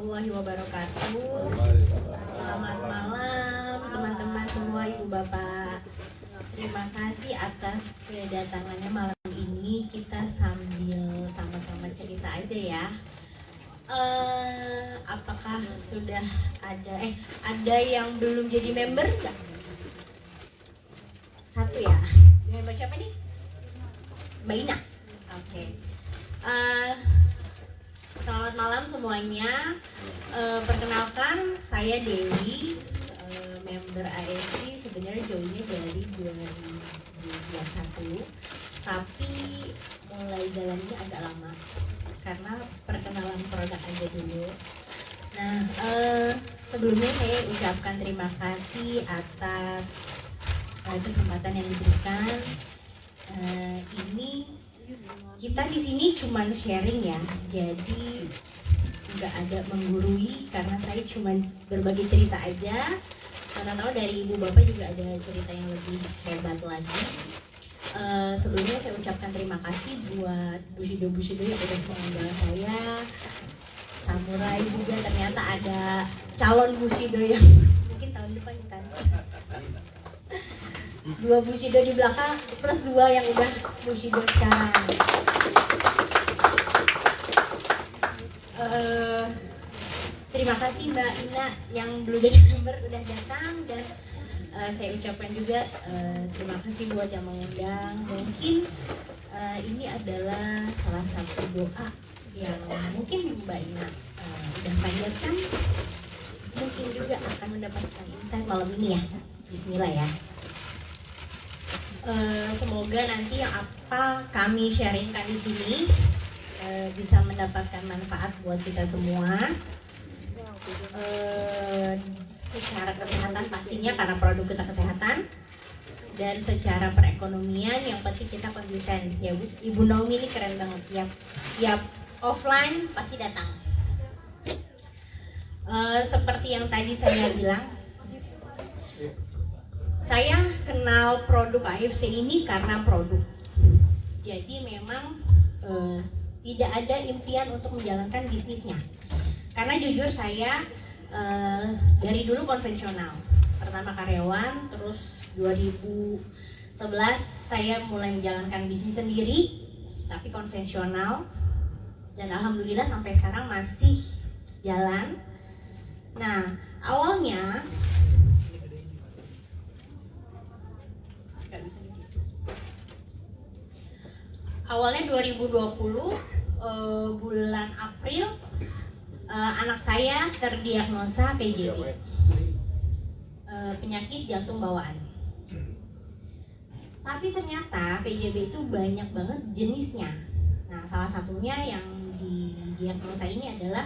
warahmatullahi wabarakatuh. Selamat malam teman-teman semua, ibu bapak. Terima kasih atas kedatangannya malam ini. Kita sambil sama-sama cerita aja ya. Apakah sudah ada yang belum jadi member nggak? Satu ya. Member siapa nih? Mbak Ina. Oke. Selamat malam semuanya. Perkenalkan, saya Dewi, member ASI. Sebenarnya joinnya dari 2021, tapi mulai jalannya agak lama karena perkenalan produk aja dulu. Nah, sebelumnya saya ucapkan terima kasih atas kesempatan yang diberikan. Ini kita di sini cuma sharing ya, jadi nggak ada menggurui karena saya cuma berbagi cerita aja. Karena tahu dari ibu bapak juga ada cerita yang lebih hebat lagi. Sebelumnya saya ucapkan terima kasih buat Bushido yang udah mengundang saya. Samurai juga, ternyata ada calon Bushido yang mungkin tahun depan kan. 2 Bushido di belakang plus 2 yang udah Bushido sekarang. Terima kasih Mbak Ina yang belum jadi member udah datang, dan saya ucapkan juga terima kasih buat yang mengundang. Mungkin ini adalah salah satu doa yang mungkin Mbak Ina udah panjatkan, mungkin juga akan mendapatkan insight malam ini ya. Bismillah ya. Semoga nanti yang apa kami sharingkan di sini bisa mendapatkan manfaat buat kita semua. Secara kesehatan pastinya karena produk kita kesehatan, dan secara perekonomian yang penting kita konsisten. Ya Ibu Naomi ini keren banget, tiap offline pasti datang. Seperti yang tadi saya bilang, saya kenal produk AFC ini karena produk. Jadi memang tidak ada impian untuk menjalankan bisnisnya. Karena jujur saya dari dulu konvensional. Pertama karyawan, terus 2011 saya mulai menjalankan bisnis sendiri, tapi konvensional. Dan alhamdulillah sampai sekarang masih jalan. Nah, awalnya awalnya 2020 bulan April anak saya terdiagnosa PJB, penyakit jantung bawaan. Tapi ternyata PJB itu banyak banget jenisnya. Nah, salah satunya yang didiagnosa ini adalah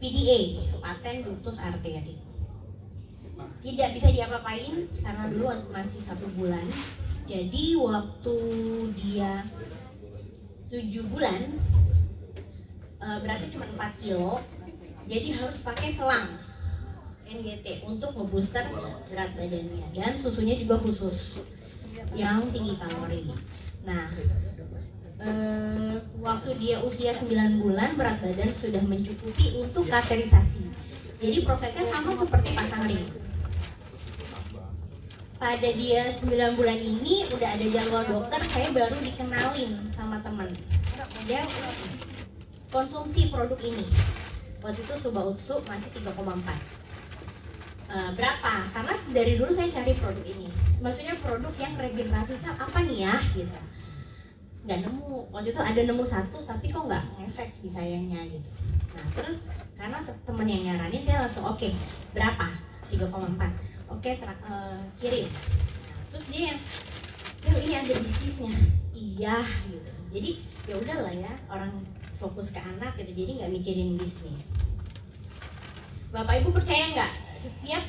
PDA, paten ductus arteri. Tidak bisa diapa-apain karena dulu masih 1 bulan. Jadi waktu dia 7 bulan, berarti cuma 4 kilo. Jadi harus pakai selang NGT untuk ngebooster berat badannya, dan susunya juga khusus yang tinggi kalori. Nah, waktu dia usia 9 bulan berat badan sudah mencukupi untuk kateterisasi. Jadi prosesnya sama seperti pasang ring. Pada dia 9 bulan ini udah ada jadwal dokter, saya baru dikenalin sama teman. Dia konsumsi produk ini. Waktu itu Suba Utsu masih 3,4. Berapa? Karena dari dulu saya cari produk ini. Maksudnya produk yang regenerasi sel apa nih ya gitu. Nggak nemu. Waktu itu ada nemu 1 tapi kok nggak ngefek di sayanya gitu. Nah terus karena temen yang nyaranin, saya langsung oke, berapa? 3,4. Oke, kirim. Terus dia yang, ini ada bisnisnya. Iya gitu. Jadi ya udahlah ya, orang fokus ke anak gitu, jadi nggak mikirin bisnis. Bapak Ibu percaya nggak? Setiap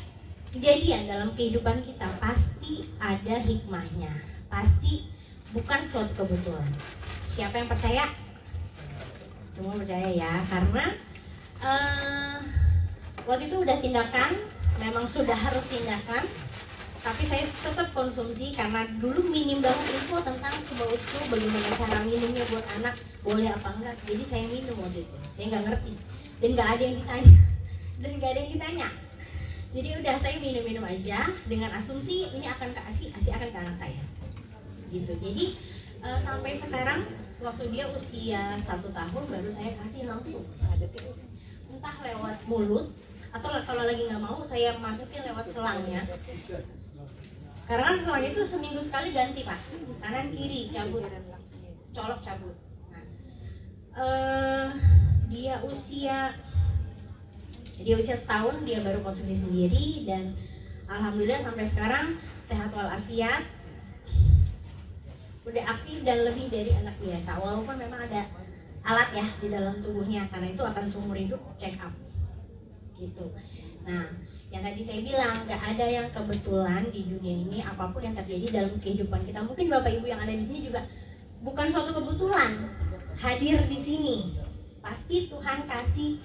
kejadian dalam kehidupan kita pasti ada hikmahnya. Pasti bukan suatu kebetulan. Siapa yang percaya? Semua percaya ya, karena waktu itu udah tindakan, memang sudah harus tindakan. Tapi saya tetap konsumsi karena dulu minim banget info tentang Suba Utsu, bagaimana cara minumnya buat anak, boleh apa enggak. Jadi saya minum waktu itu, saya nggak ngerti dan nggak ada yang ditanya. dan nggak ada yang ditanya. Jadi udah saya minum-minum aja dengan asumsi ini akan ke ASI akan ke anak saya gitu. Jadi sampai sekarang waktu dia usia 1 tahun baru saya kasih langsung, entah lewat mulut atau kalau lagi nggak mau saya masukin lewat selangnya. Karena kan selang itu seminggu sekali ganti Pak, kanan kiri cabut, colok cabut. Nah, dia usia setahun dia baru konsumsi sendiri dan alhamdulillah sampai sekarang sehat walafiat, udah aktif dan lebih dari anak biasa. Walaupun memang ada alat ya di dalam tubuhnya karena itu akan seumur hidup check up gitu. Nah, yang tadi saya bilang nggak ada yang kebetulan di dunia ini, apapun yang terjadi dalam kehidupan kita. Mungkin Bapak Ibu yang ada di sini juga bukan suatu kebetulan hadir di sini. Pasti Tuhan kasih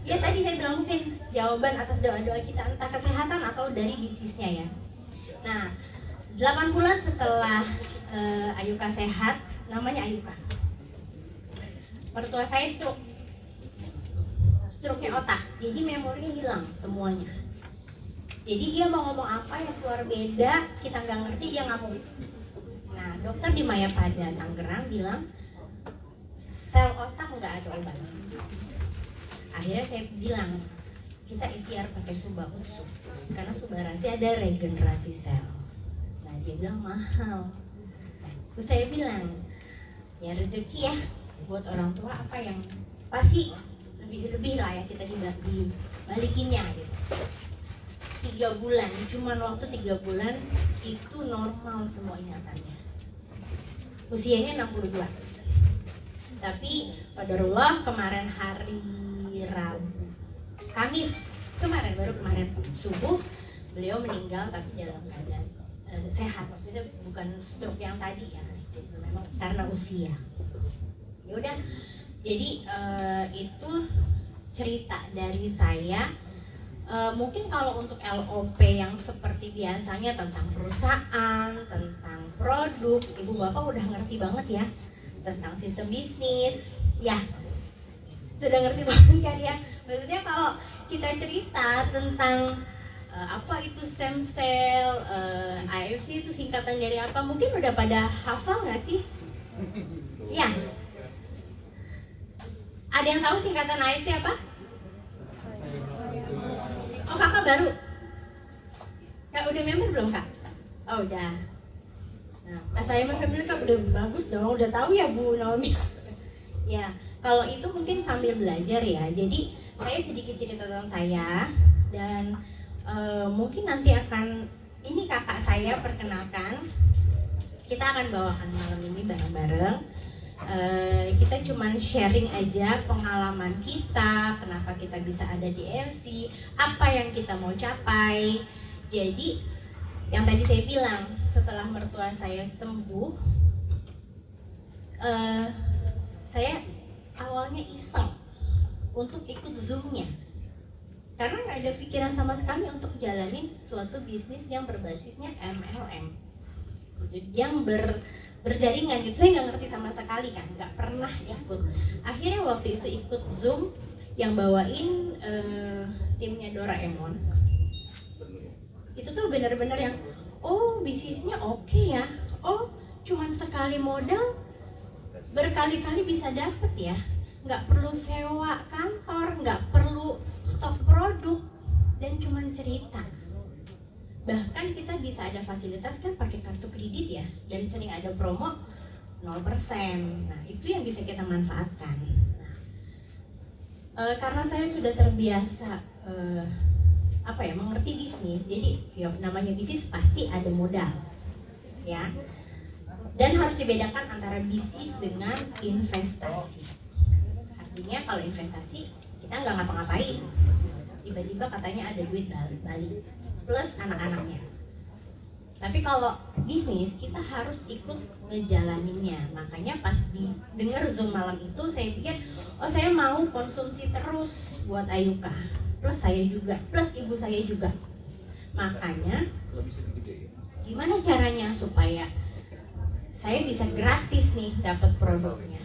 ya tadi saya bilang mungkin jawaban atas doa-doa kita, entah kesehatan atau dari bisnisnya ya. Nah, 8 bulan setelah Ayuka sehat, namanya Ayuka, mertua saya stroke-nya otak, jadi memorinya hilang semuanya. Jadi dia mau ngomong apa yang keluar beda, kita nggak ngerti, dia nggak mau. Nah, dokter di Mayapada Tangerang bilang sel otak nggak ada obat. Akhirnya saya bilang kita ikhtiar pakai Subausu karena Subarasi ada regenerasi sel. Nah dia bilang mahal. Terus saya bilang ya rezeki ya buat orang tua, apa yang pasti lebih lah ya kita dibalikinnya gitu. 3 bulan, cuman waktu 3 bulan itu normal semua ingatannya. Usianya 62. Tapi qadarullah kemarin hari Rabu, Kamis baru kemarin subuh beliau meninggal, tapi dalam keadaan sehat, maksudnya bukan stroke yang tadi ya, itu memang karena usia. Ya udah, jadi itu cerita dari saya. Mungkin kalau untuk LOP yang seperti biasanya tentang perusahaan, tentang produk, ibu bapak udah ngerti banget ya tentang sistem bisnis, ya sudah ngerti banget kan ya. Maksudnya kalau kita cerita tentang apa itu stem cell, AFC itu singkatan dari apa, mungkin udah pada hafal nggak sih? Ya, ada yang tahu singkatan AFC apa? Oh kakak baru? Kak udah member belum kak? Oh udah. Nah, pas saya sama Febri kak udah bagus dong, udah tahu ya Bu Naomi. Ya, kalau itu mungkin sambil belajar ya. Jadi saya sedikit cerita tentang saya dan mungkin nanti akan ini kakak saya perkenalkan. Kita akan bawakan malam ini bareng-bareng. Kita cuman sharing aja pengalaman kita, kenapa kita bisa ada di FC, apa yang kita mau capai. Jadi yang tadi saya bilang, setelah mertua saya sembuh, saya awalnya iseng untuk ikut Zoom-nya karena nggak ada pikiran sama sekali untuk jalanin suatu bisnis yang berbasisnya MLM yang berjaringan gitu. Saya nggak ngerti sama sekali kan, nggak pernah ikut. Akhirnya waktu itu ikut Zoom yang bawain timnya Doraemon. Itu tuh benar-benar yang oh bisnisnya oke ya, oh cuman sekali modal berkali-kali bisa dapet ya, nggak perlu sewa kantor, nggak perlu stok produk, dan cuman cerita. Bahkan kita bisa ada fasilitas kan pakai kartu kredit ya, dan sering ada promo 0%. Nah itu yang bisa kita manfaatkan. Karena saya sudah terbiasa mengerti bisnis, jadi ya namanya bisnis pasti ada modal ya. Dan harus dibedakan antara bisnis dengan investasi. Artinya kalau investasi kita nggak ngapa-ngapain, tiba-tiba katanya ada duit balik plus anak-anaknya. Tapi kalau bisnis kita harus ikut ngejalaninnya. Makanya pas dengar Zoom malam itu saya pikir, oh saya mau konsumsi terus buat Ayuka, plus saya juga, plus ibu saya juga. Makanya gimana caranya supaya saya bisa gratis nih dapat produknya?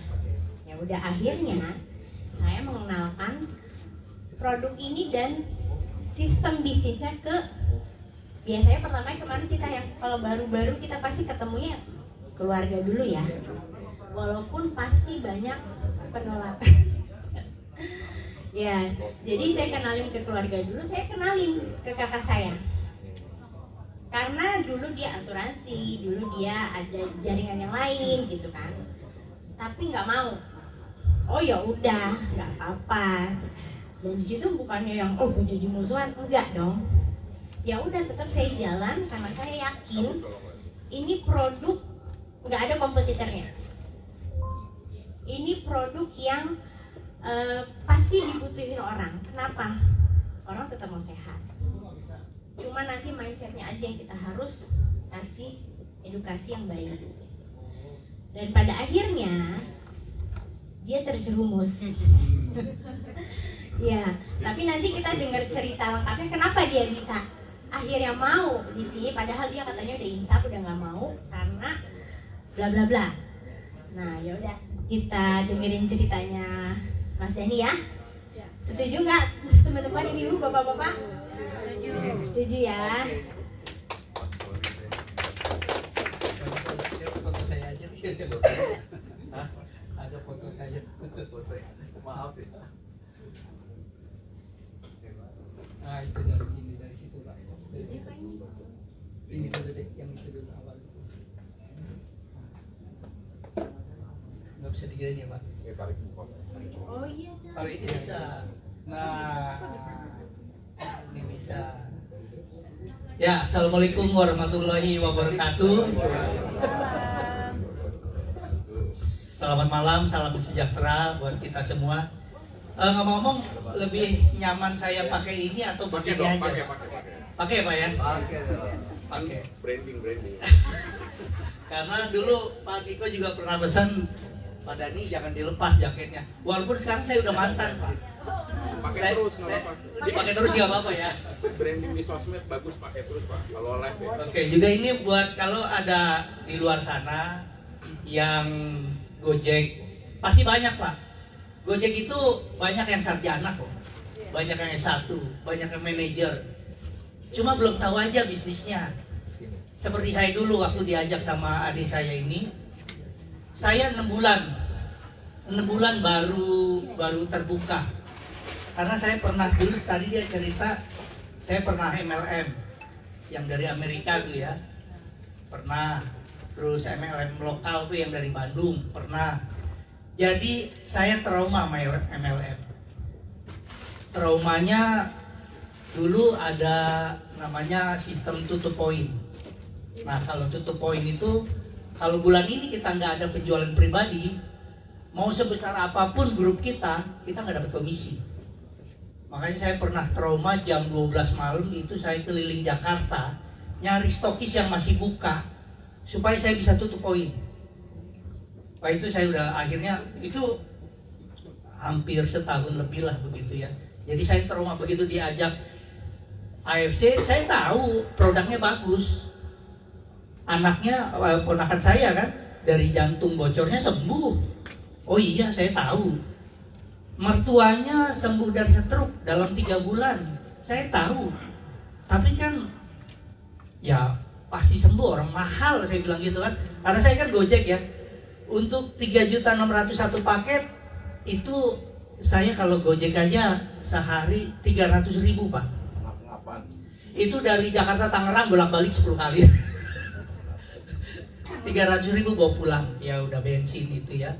Ya udah, akhirnya saya mengenalkan produk ini dan sistem bisnisnya ke, biasanya pertama kemarin kita yang kalau baru-baru kita pasti ketemunya keluarga dulu ya, walaupun pasti banyak penolakan. Ya, jadi saya kenalin ke keluarga dulu, saya kenalin ke kakak saya. Karena dulu dia asuransi, dulu dia ada jaringan yang lain gitu kan. Tapi nggak mau. Oh ya udah, nggak apa-apa. Dan di situ bukannya yang oh gue jadi musuhan, enggak dong. Ya udah tetap saya jalan karena saya yakin ini produk nggak ada kompetitornya. Ini produk yang pasti dibutuhin orang. Kenapa? Orang tetap mau sehat. Cuma nanti mindsetnya aja yang kita harus kasih edukasi yang baik. Dan pada akhirnya dia terjerumus. Ya, tapi nanti kita dengar cerita lengkapnya kenapa dia bisa akhirnya mau di sini, padahal dia katanya udah insaf, udah nggak mau karena bla bla bla. Nah, yaudah kita dengerin ceritanya Mas Dani ya. Setuju nggak teman-teman, ibu bapak-bapak? Setuju ya. Foto saya aja. Ada foto saya. Maaf ya. Nah itu dari situ Pak. Ini dulu deh yang itu dulu awal. Nggak bisa digini ya Pak. Oh iya. Kalau ini bisa. Nah ini bisa. Ya, assalamualaikum warahmatullahi wabarakatuh. Selamat malam, salam sejahtera buat kita semua. Ngomong-ngomong, lebih nyaman saya pakai ini atau begini aja? Pakai Pak ya? Pakai. Branding. Karena dulu Pak Kiko juga pernah pesan, Pak Dani jangan dilepas jaketnya. Walaupun sekarang saya udah mantan Pak. Pakai terus nggak apa-apa. Dipakai terus nggak apa-apa ya. Branding di sosmed bagus, pakai terus Pak. Kalau live ya. Oke, juga ini buat kalau ada di luar sana yang Gojek, pasti banyak Pak. Gojek itu banyak yang sarjana kok, banyak yang S1, banyak yang manajer. Cuma belum tahu aja bisnisnya. Seperti saya dulu waktu diajak sama adik saya ini, saya 6 bulan baru terbuka. Karena saya pernah dulu, tadi dia cerita, saya pernah MLM yang dari Amerika tuh ya, pernah. Terus MLM lokal tuh yang dari Bandung, pernah. Jadi saya trauma sama MLM. Traumanya dulu ada namanya sistem tutup poin. Nah kalau tutup poin itu, kalau bulan ini kita nggak ada penjualan pribadi, mau sebesar apapun grup kita nggak dapat komisi. Makanya saya pernah trauma jam 12 malam itu saya keliling Jakarta nyari stokis yang masih buka supaya saya bisa tutup poin. Wah itu saya udah akhirnya itu hampir setahun lebih lah begitu ya. Jadi saya trauma begitu diajak AFC, saya tahu produknya bagus. Anaknya ponakan saya kan dari jantung bocornya sembuh. Oh iya saya tahu. Mertuanya sembuh dari stroke dalam 3 bulan. Saya tahu. Tapi kan ya pasti sembuh, orang mahal saya bilang gitu kan. Karena saya kan Gojek ya. Untuk 3.601 paket itu saya kalau Gojek aja sehari 300.000 Pak. Itu dari Jakarta Tangerang bolak-balik 10 kali. 300.000 bawa pulang. Ya udah bensin itu ya.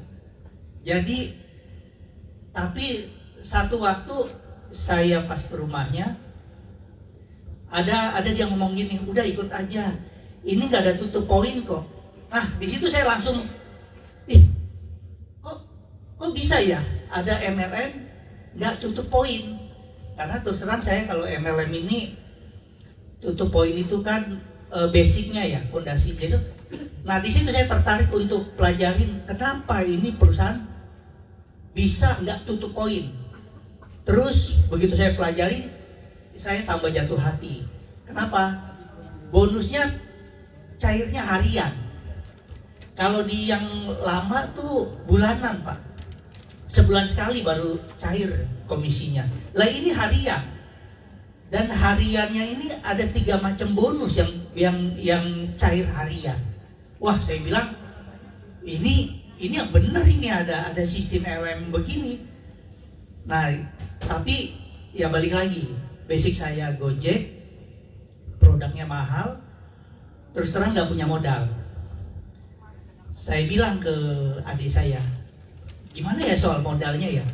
Jadi tapi satu waktu saya pas ke rumahnya ada dia ngomong gini, udah ikut aja. Ini nggak ada tutup poin kok. Nah di situ saya langsung, kok bisa ya ada MLM nggak tutup poin? Karena terus terang saya kalau MLM ini tutup poin itu kan basicnya ya, fondasinya itu. Nah di situ saya tertarik untuk pelajarin kenapa ini perusahaan bisa nggak tutup poin. Terus begitu saya pelajari, saya tambah jatuh hati. Kenapa? Bonusnya cairnya harian. Kalau di yang lama tuh bulanan Pak. sebulan sekali baru cair komisinya. Lah ini harian, dan hariannya ini ada 3 macam bonus yang cair harian. Wah, saya bilang ini yang benar, ini ada sistem LM begini. Nah, tapi ya balik lagi, basic saya Gojek, produknya mahal, terus terang nggak punya modal. Saya bilang ke adik saya, gimana ya soal modalnya ya?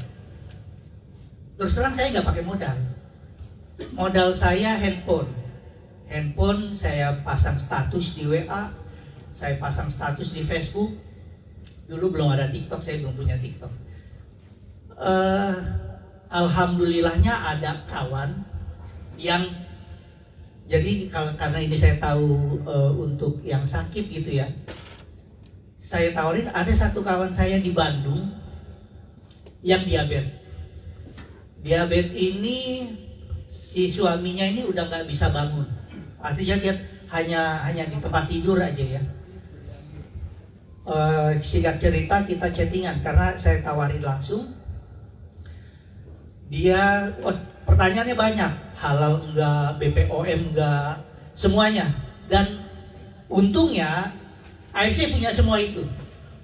Terus terang saya nggak pakai modal. Modal saya handphone saya pasang status di WA, saya pasang status di Facebook. Dulu belum ada TikTok, saya belum punya TikTok. Alhamdulillahnya ada kawan yang, jadi karena ini saya tahu untuk yang sakit gitu ya, saya tawarin, ada satu kawan saya di Bandung yang diabetes. Diabetes ini si suaminya ini udah nggak bisa bangun, artinya dia hanya di tempat tidur aja ya. Singkat cerita kita chattingan karena saya tawarin langsung. Dia pertanyaannya banyak, halal enggak, BPOM enggak, semuanya. Dan untungnya AFC punya semua itu,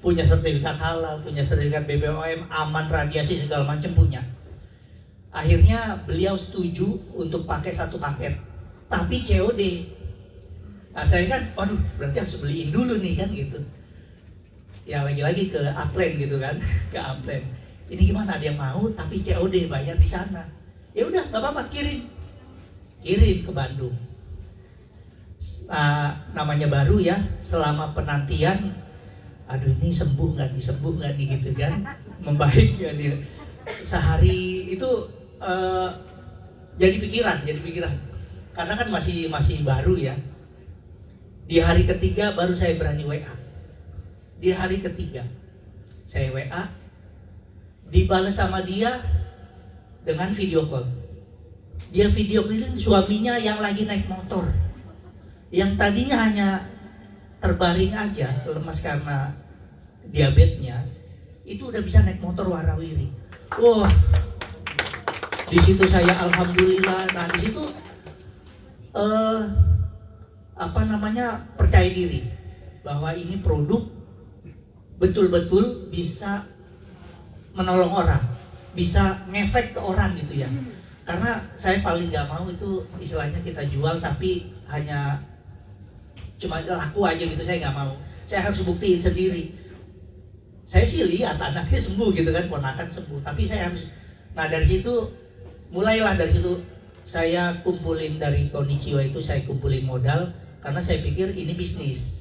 punya sertifikat halal, punya sertifikat BPOM, aman radiasi segala macam punya. Akhirnya beliau setuju untuk pakai satu paket, tapi COD. Nah saya kan, waduh berarti harus beliin dulu nih kan gitu. Ya lagi-lagi ke Upland gitu kan, ke Upland. Ini gimana, ada yang mau tapi COD, bayar di sana. Ya udah nggak apa-apa, kirim ke Bandung. Nah, namanya baru ya, selama penantian, aduh ini sembuh nggak nih gitu kan, membaik nggak nih. Sehari itu jadi pikiran, karena kan masih baru ya. Di hari ketiga baru saya berani WA. Di hari ketiga saya WA, dibalas sama dia dengan video call. Dia video call suaminya yang lagi naik motor, yang tadinya hanya terbaring aja, lemas karena diabetesnya, itu udah bisa naik motor warawiri. Wah, di situ saya alhamdulillah. Nah di situ percaya diri bahwa ini produk betul-betul bisa menolong orang, bisa ngefek ke orang gitu ya. Karena saya paling nggak mau itu istilahnya kita jual tapi hanya cuma laku aja gitu, saya nggak mau. Saya harus buktiin sendiri. Saya sih lihat anaknya sembuh gitu kan, ponakan sembuh, tapi saya harus. Nah dari situ mulailah, dari situ saya kumpulin, dari Konnichiwa itu saya kumpulin modal, karena saya pikir ini bisnis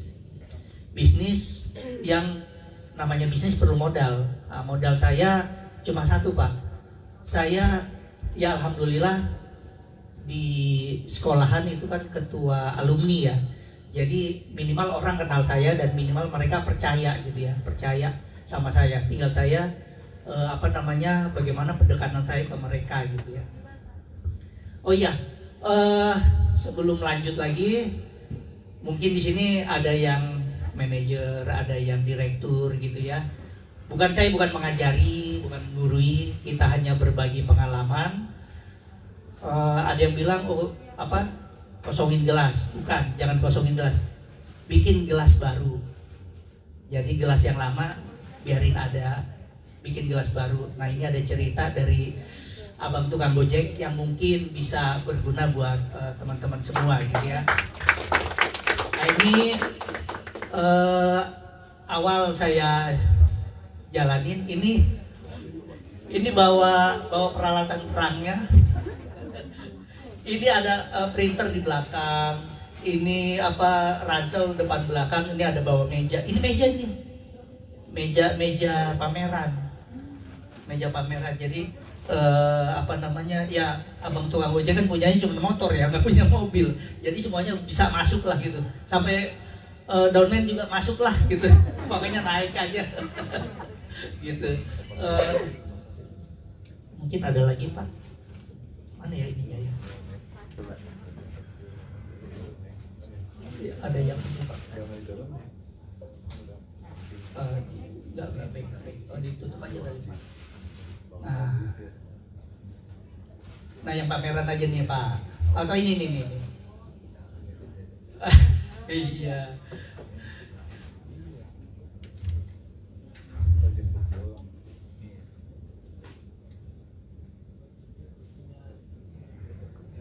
yang namanya bisnis perlu modal. Nah, modal saya cuma satu Pak. Saya ya alhamdulillah di sekolahan itu kan ketua alumni ya. Jadi minimal orang kenal saya dan minimal mereka percaya gitu ya, percaya sama saya. Tinggal saya bagaimana pendekatan saya ke mereka gitu ya. Oh iya, sebelum lanjut lagi, mungkin di sini ada yang manajer, ada yang direktur gitu ya. Saya bukan mengajari, bukan menggurui, kita hanya berbagi pengalaman. Ada yang bilang kosongin gelas. Bukan, jangan kosongin gelas, bikin gelas baru. Jadi gelas yang lama biarin ada, bikin gelas baru. Nah ini ada cerita dari abang tukang Gojek yang mungkin bisa berguna buat teman-teman semua gitu ya. Nah ini awal saya jalanin ini bawa peralatan perangnya. Ini ada printer di belakang, ini ransel depan belakang, ini ada bawa meja. Ini meja pameran. Jadi ya abang tukang ojek kan punyanya cuma motor ya, nggak punya mobil. Jadi semuanya bisa masuk lah gitu. Sampai downline juga masuk lah gitu. Pokoknya naik aja. Gitu. Mungkin ada lagi Pak. Mana ya ininya ya? Ada yang ini Pak. Enggak baik. Oh ditutup aja kali Pak. Nah, nah yang pameran aja nih Pak. Atau ini nih. Iya.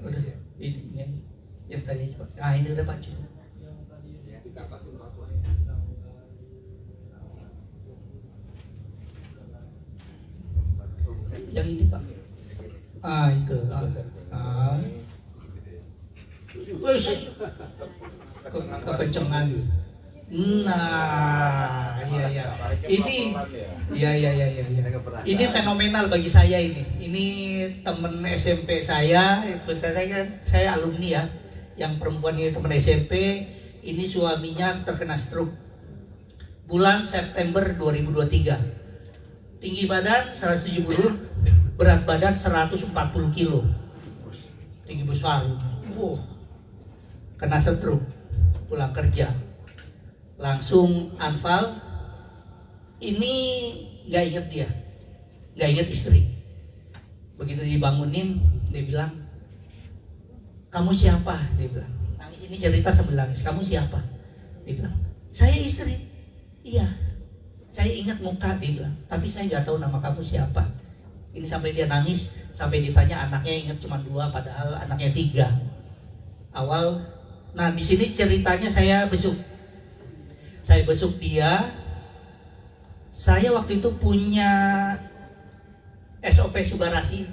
Udah, ini yang tadi Pak. Ah ini udah Pak cukup. Dikatakan apa? Yang ini Pak. Ah itu. Wes. Kepencengan. Nah, iya. Ini, iya. Ini fenomenal bagi saya ini. Ini temen SMP saya, betulnya kan saya alumni ya. Yang perempuan ini temen SMP, ini suaminya terkena stroke. Bulan September 2023. Tinggi badan 170, berat badan 140 kilo. Tinggi besar. Kena stroke, pulang kerja. Langsung anfal. Ini nggak inget dia, nggak inget istri. Begitu dibangunin, dia bilang, kamu siapa? Dia bilang, nangis ini cerita sambil nangis. Kamu siapa? Dia bilang, saya istri. Iya, saya ingat muka. Dia bilang, tapi saya nggak tahu nama kamu siapa. Ini sampai dia nangis, sampai ditanya anaknya ingat cuma 2, padahal anaknya 3. Awal, nah di sini ceritanya saya besuk dia. Saya waktu itu punya SOP Subarasi.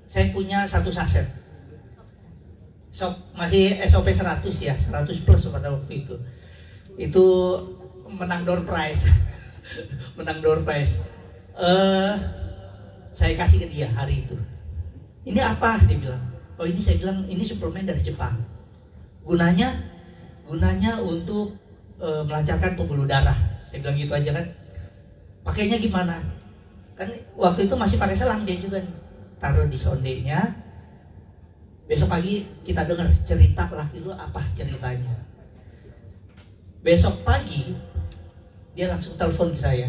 Saya punya 1 saset. Masih SOP 100 ya, 100 plus pada waktu itu. Itu menang door prize. Menang door prize. Saya kasih ke dia hari itu. Ini apa? Dia bilang. Oh ini, saya bilang ini suplemen dari Jepang. Gunanya untuk melancarkan pembuluh darah. Saya bilang gitu aja kan. Pakainya gimana? Kan waktu itu masih pakai selang dia juga nih. Taruh di sondenya. Besok pagi kita dengar cerita laki lu apa ceritanya. Besok pagi dia langsung telepon ke saya.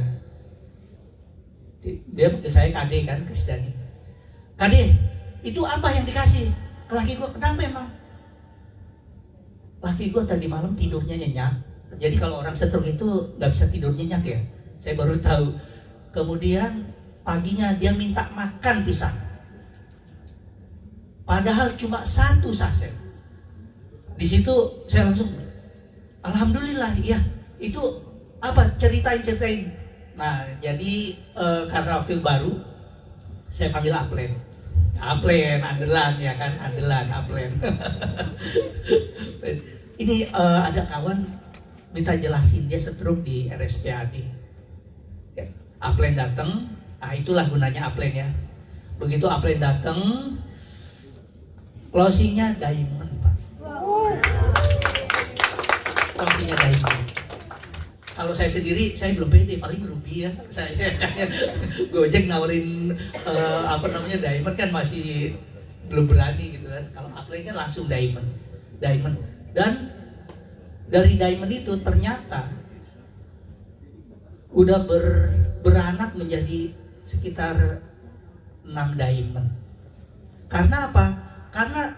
Dia ke saya Kade kan, Kristiani. Kade, itu apa yang dikasih ke laki gua? Kenapa emang? Laki gua tadi malam tidurnya nyenyak. Jadi kalau orang stroke itu nggak bisa tidur nyenyak ya. Saya baru tahu. Kemudian paginya dia minta makan pisang. Padahal cuma 1 saset. Di situ saya langsung, alhamdulillah ya. Itu apa? Ceritain. Nah jadi karena waktu baru saya panggil Aplen, andelan ya kan, Aplen. Ini ada kawan minta jelasin dia stroke di RSPAD. Aplen datang, itulah gunanya Aplen ya. Begitu Aplen datang, closingnya diamond Pak. Closingnya diamond. Kalau saya sendiri, saya belum pede, paling ruby ya. Saya Gojek nawarin diamond kan masih belum berani gitu kan. Kalau Aplen kan langsung diamond. Dan dari diamond itu ternyata udah beranak menjadi sekitar 6 diamond. Karena apa? Karena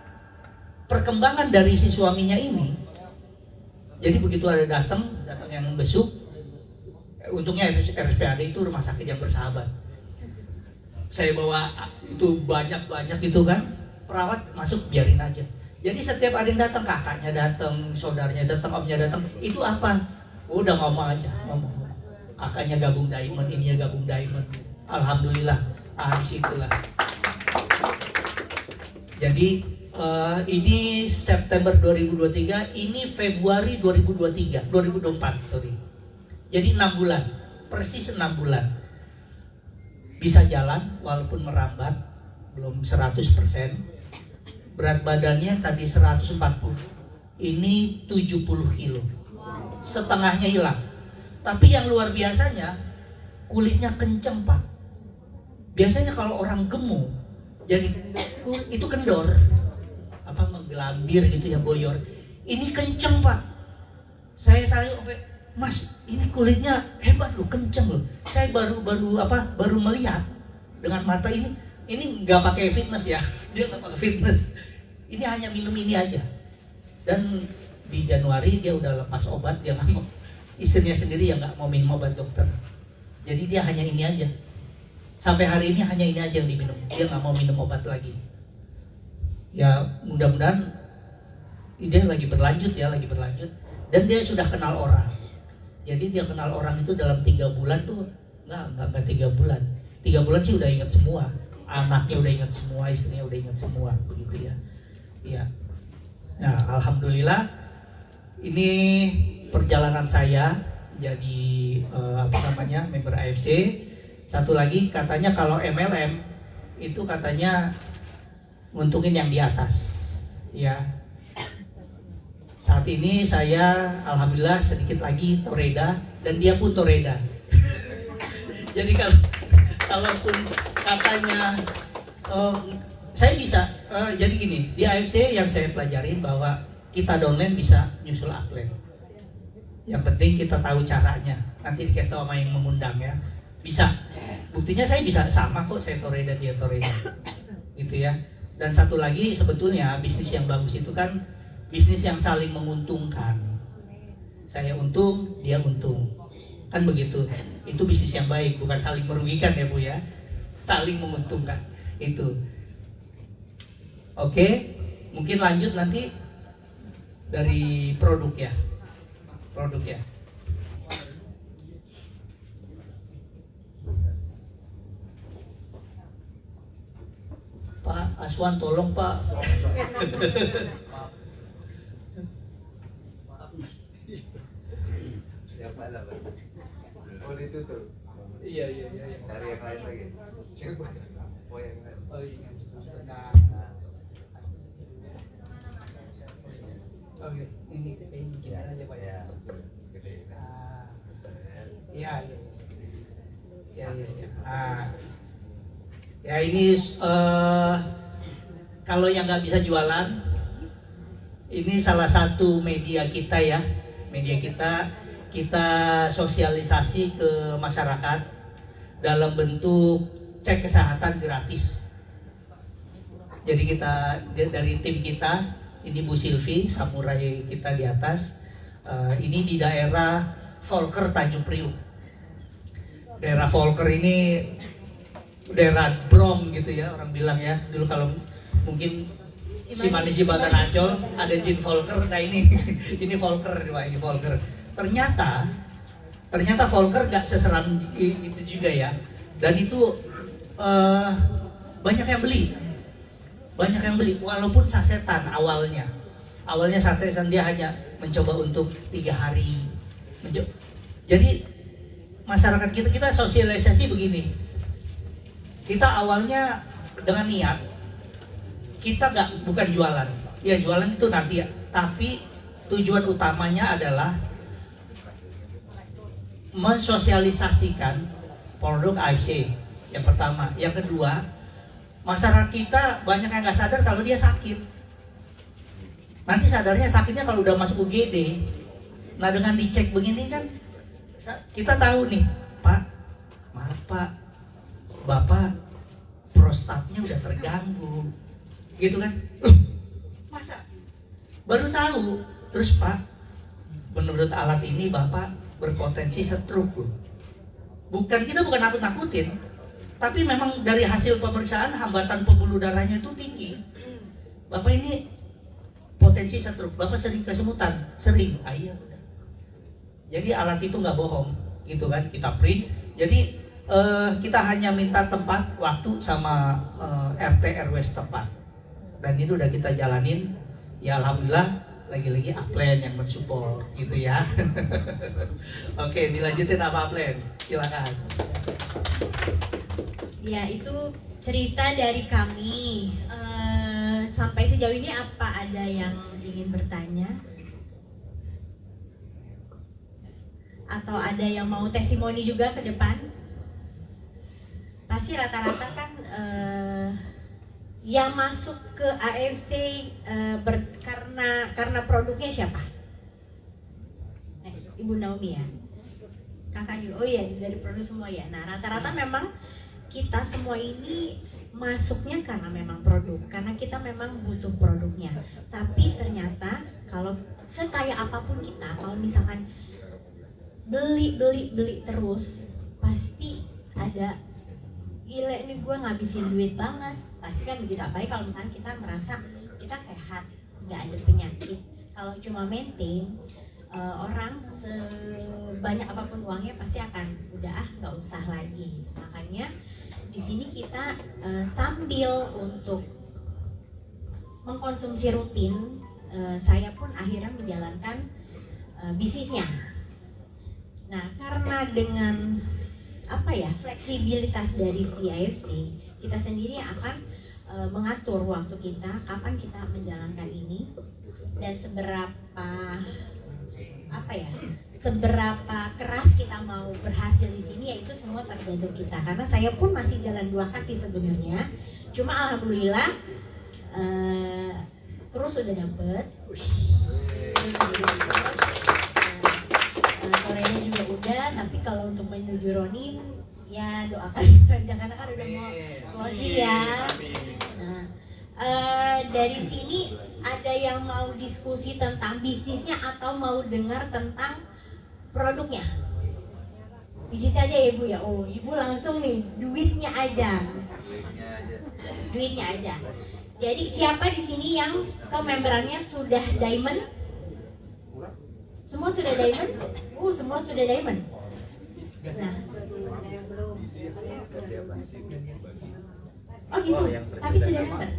perkembangan dari si suaminya ini. Jadi begitu ada datang yang besuk, untungnya RSPAD itu rumah sakit yang bersahabat. Saya bawa itu banyak itu kan, perawat masuk biarin aja. Jadi setiap ada yang datang, kakaknya datang, saudaranya datang, omnya datang, itu apa? Udah ngomong aja, ngomong. Kakaknya gabung diamond, ininya gabung diamond. Alhamdulillah, disitulah. Jadi ini September 2023, ini Februari 2024, sorry. Jadi 6 bulan, persis 6 bulan. Bisa jalan walaupun merambat, belum 100%. Berat badannya tadi 140, ini 70 kilo. Setengahnya hilang. Tapi yang luar biasanya, kulitnya kenceng Pak. Biasanya kalau orang gemuk, jadi itu kendor, menggelambir gitu ya, boyor. Ini kenceng Pak. Saya Mas, ini kulitnya hebat loh, kenceng loh. Saya baru melihat dengan mata ini nggak pakai fitness ya, dia nggak pakai fitness, ini hanya minum ini aja. Dan di Januari dia udah lepas obat, dia nggak mau, istrinya sendiri yang nggak mau minum obat dokter, jadi dia hanya ini aja. Sampai hari ini hanya ini aja yang diminum, dia nggak mau minum obat lagi. Ya mudah-mudahan dia lagi berlanjut. Dan dia sudah kenal orang. Jadi dia kenal orang itu dalam 3 bulan tuh nggak 3 bulan. 3 bulan sih udah ingat semua. Anaknya udah ingat semua, istrinya udah ingat semua, begitu ya. Iya. Nah, alhamdulillah ini perjalanan saya jadi member AFC. Satu lagi katanya kalau MLM itu katanya nguntungin yang di atas. Ya. Saat ini saya alhamdulillah sedikit lagi toreda dan dia pun toreda. Jadi kalaupun katanya saya bisa jadi gini, di AFC yang saya pelajarin bahwa kita downline bisa nyusul upline. Yang penting kita tahu caranya. Nanti dikasih tahu sama yang mengundang ya. Bisa. Buktinya saya bisa sama kok, saya toreda dia toreda. Gitu ya. Dan satu lagi sebetulnya bisnis yang bagus itu kan bisnis yang saling menguntungkan. Saya untung, dia untung. Kan begitu. Itu bisnis yang baik, bukan saling merugikan ya Bu ya. Saling menguntungkan. Itu. Oke, mungkin lanjut nanti dari produk ya. Pak Aswan tolong Pak. Siapa lah Pak? Oh itu tuh. Iya. Cari yang lain lagi. Oh yang lain. Oh iya. Oke, ini gimana aja Pak ya? Iya. Ya ini kalau yang nggak bisa jualan, ini salah satu media kita ya, kita sosialisasi ke masyarakat dalam bentuk cek kesehatan gratis. Jadi kita dari tim kita, ini Bu Silvi, samurai kita di atas, ini di daerah Volker Tanjung Priuk. Daerah Volker ini daerah Brom gitu ya, orang bilang ya. Dulu kalau mungkin si manis di Batan Ancol ada Jin Volker, nah ini ini Volker, Pak, ini Volker. Ternyata Volker gak seseram itu juga ya. Dan itu banyak yang beli, walaupun sasetan awalnya sasetan, dia hanya mencoba untuk 3 hari. Jadi masyarakat kita sosialisasi begini. Kita awalnya dengan niat kita bukan jualan. Ya jualan itu nanti ya, tapi tujuan utamanya adalah mensosialisasikan produk AFC. Yang pertama, yang kedua, masyarakat kita banyak yang nggak sadar kalau dia sakit. Nanti sadarnya sakitnya kalau udah masuk UGD. Nah dengan dicek begini kan kita tahu nih, Pak, maaf Pak, Bapak prostatnya udah terganggu, gitu kan? Masa? Baru tahu. Terus Pak, menurut alat ini Bapak berpotensi stroke. Kita bukan nakut-nakutin, tapi memang dari hasil pemeriksaan hambatan pembuluh darahnya itu tinggi. Bapak ini potensi stroke. Bapak sering kesemutan, sering. Iya. Jadi alat itu nggak bohong, gitu kan? Kita print. Jadi kita hanya minta tempat, waktu sama RT RW setempat. Dan itu udah kita jalanin. Ya alhamdulillah, lagi-lagi upline yang mensupport, gitu ya. Oke, dilanjutin apa upline? Silakan. Ya itu cerita dari kami. Sampai sejauh ini apa ada yang ingin bertanya? Atau ada yang mau testimoni juga ke depan? Pasti rata-rata kan yang masuk ke AFC karena produknya siapa? Ibu Naomi ya? Kakak juga? Oh iya, dari produk semua ya. Nah rata-rata memang kita semua ini masuknya karena memang produk, karena kita memang butuh produknya. Tapi ternyata kalau sekaya apapun kita, kalau misalkan beli terus, pasti ada gila ini gue ngabisin duit banget. Pasti kan begitu, apalagi kalau misalkan kita merasa kita sehat, nggak ada penyakit. Kalau cuma maintain, orang sebanyak apapun uangnya pasti akan udah nggak usah lagi. Makanya di sini kita sambil untuk mengkonsumsi rutin, saya pun akhirnya menjalankan bisnisnya. Nah, karena dengan fleksibilitas dari CIFC, kita sendiri akan mengatur waktu kita, kapan kita menjalankan ini, dan seberapa keras kita mau berhasil di sini, ya itu semua tergantung kita. Karena saya pun masih jalan dua kaki sebenarnya, cuma alhamdulillah terus udah dapet, Korenya juga udah. Tapi kalau untuk menuju Ronin, ya doakan saja karena kan udah mau closing ya. Nah, dari sini ada yang mau diskusi tentang bisnisnya atau mau dengar tentang produknya? Bisnisnya aja ya Bu ya. Oh, Ibu langsung nih duitnya aja. Duitnya aja. Jadi siapa di sini yang memberannya sudah diamond? Semua sudah diamond? Semua sudah diamond. Nah. Oh gitu. Tapi sudah member.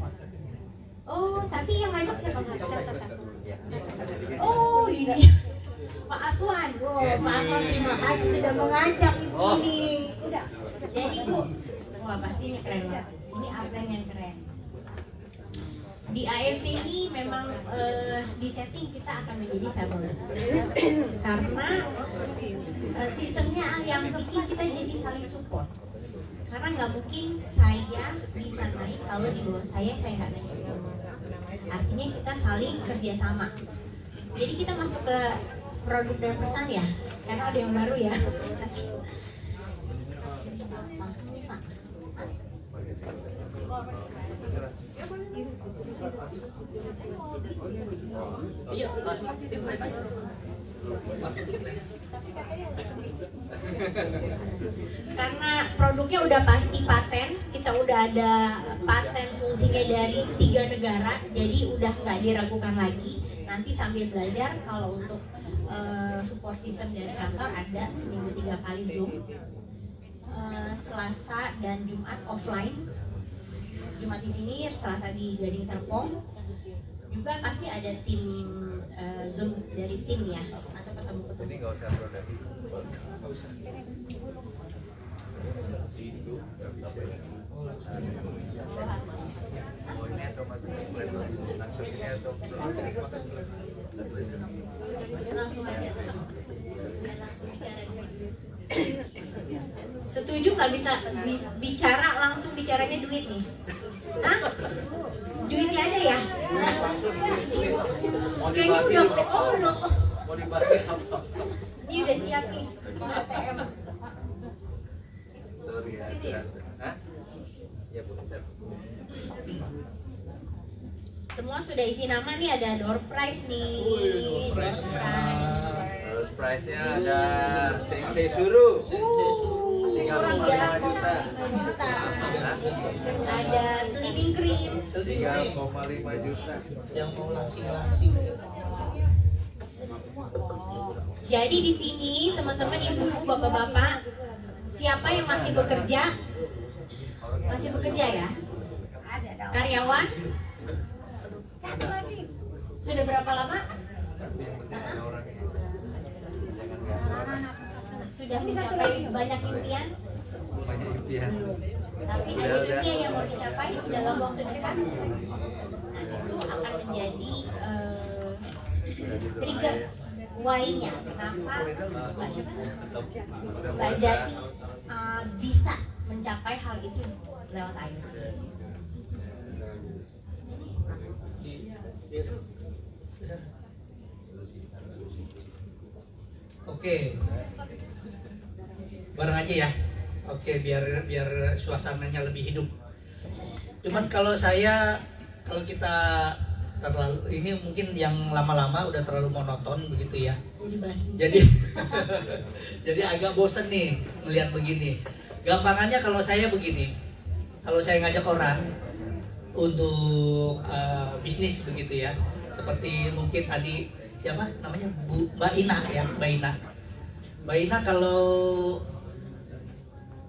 Oh, tapi yang ngajak siapa? Oh, ini. Pak Aswan. Pak Aswan terima kasih sudah mengajak Ibu ini. Udah. Jadi Bu, wah pasti ini keren banget. Ini upline yang keren. Di AFC ini memang di setting kita akan menjadi family. Karena sistemnya yang bikin kita jadi saling support. Karena nggak mungkin saya bisa naik kalau di bawah saya nggak naik. Artinya kita saling kerjasama. Jadi kita masuk ke produk dan pesan ya, karena ada yang baru ya. Iya, karena produknya udah pasti paten, kita udah ada paten fungsinya dari 3 negara, jadi udah nggak diragukan lagi. Nanti sambil belajar, kalau untuk support system dari kantor ada seminggu 3 kali Zoom, Selasa dan Jumat offline. Jumat di sini, Selasa di Gading Serpong. Juga pasti ada tim Zoom dari tim ya, atau ketemu. Jadi nggak usah produk. Oh ini otomatis langsung ini atau Langsung aja. Setuju nggak bisa bicara langsung bicaranya duit nih? Hah? Duitnya aja ya? Kayaknya udah mau dipakai apa? Ini udah siap nih. ATM. Sorry ya. Hah? Ya Bu. Semua sudah isi nama nih, ada door prize nih. Door prize. Terus price-nya ada Sensei Suru. 3,5 juta. Ada sleeping cream. 3,5 juta. Yang mau langsing. Jadi di sini teman-teman, ibu-ibu, bapak-bapak, siapa yang masih bekerja? Masih bekerja ya? Karyawan? Sudah berapa lama? Sudah mencapai banyak impian? Banyak impian. Tapi ada impian yang mau dicapai dalam waktu dekat? Nah, itu akan menjadi trigger why-nya kenapa Mbak Jati bisa mencapai hal itu lewat AIS. Oke. Bareng aja ya. Oke, biar suasananya lebih hidup. Cuman kalau kita terlalu ini mungkin yang lama-lama udah terlalu monoton begitu ya. Jadi basi. Jadi jadi agak bosen nih melihat begini. Gampangannya kalau saya begini, kalau saya ngajak orang untuk bisnis begitu ya, seperti mungkin tadi siapa namanya Mbak Ina ya, Mbak Ina. Mbak Ina kalau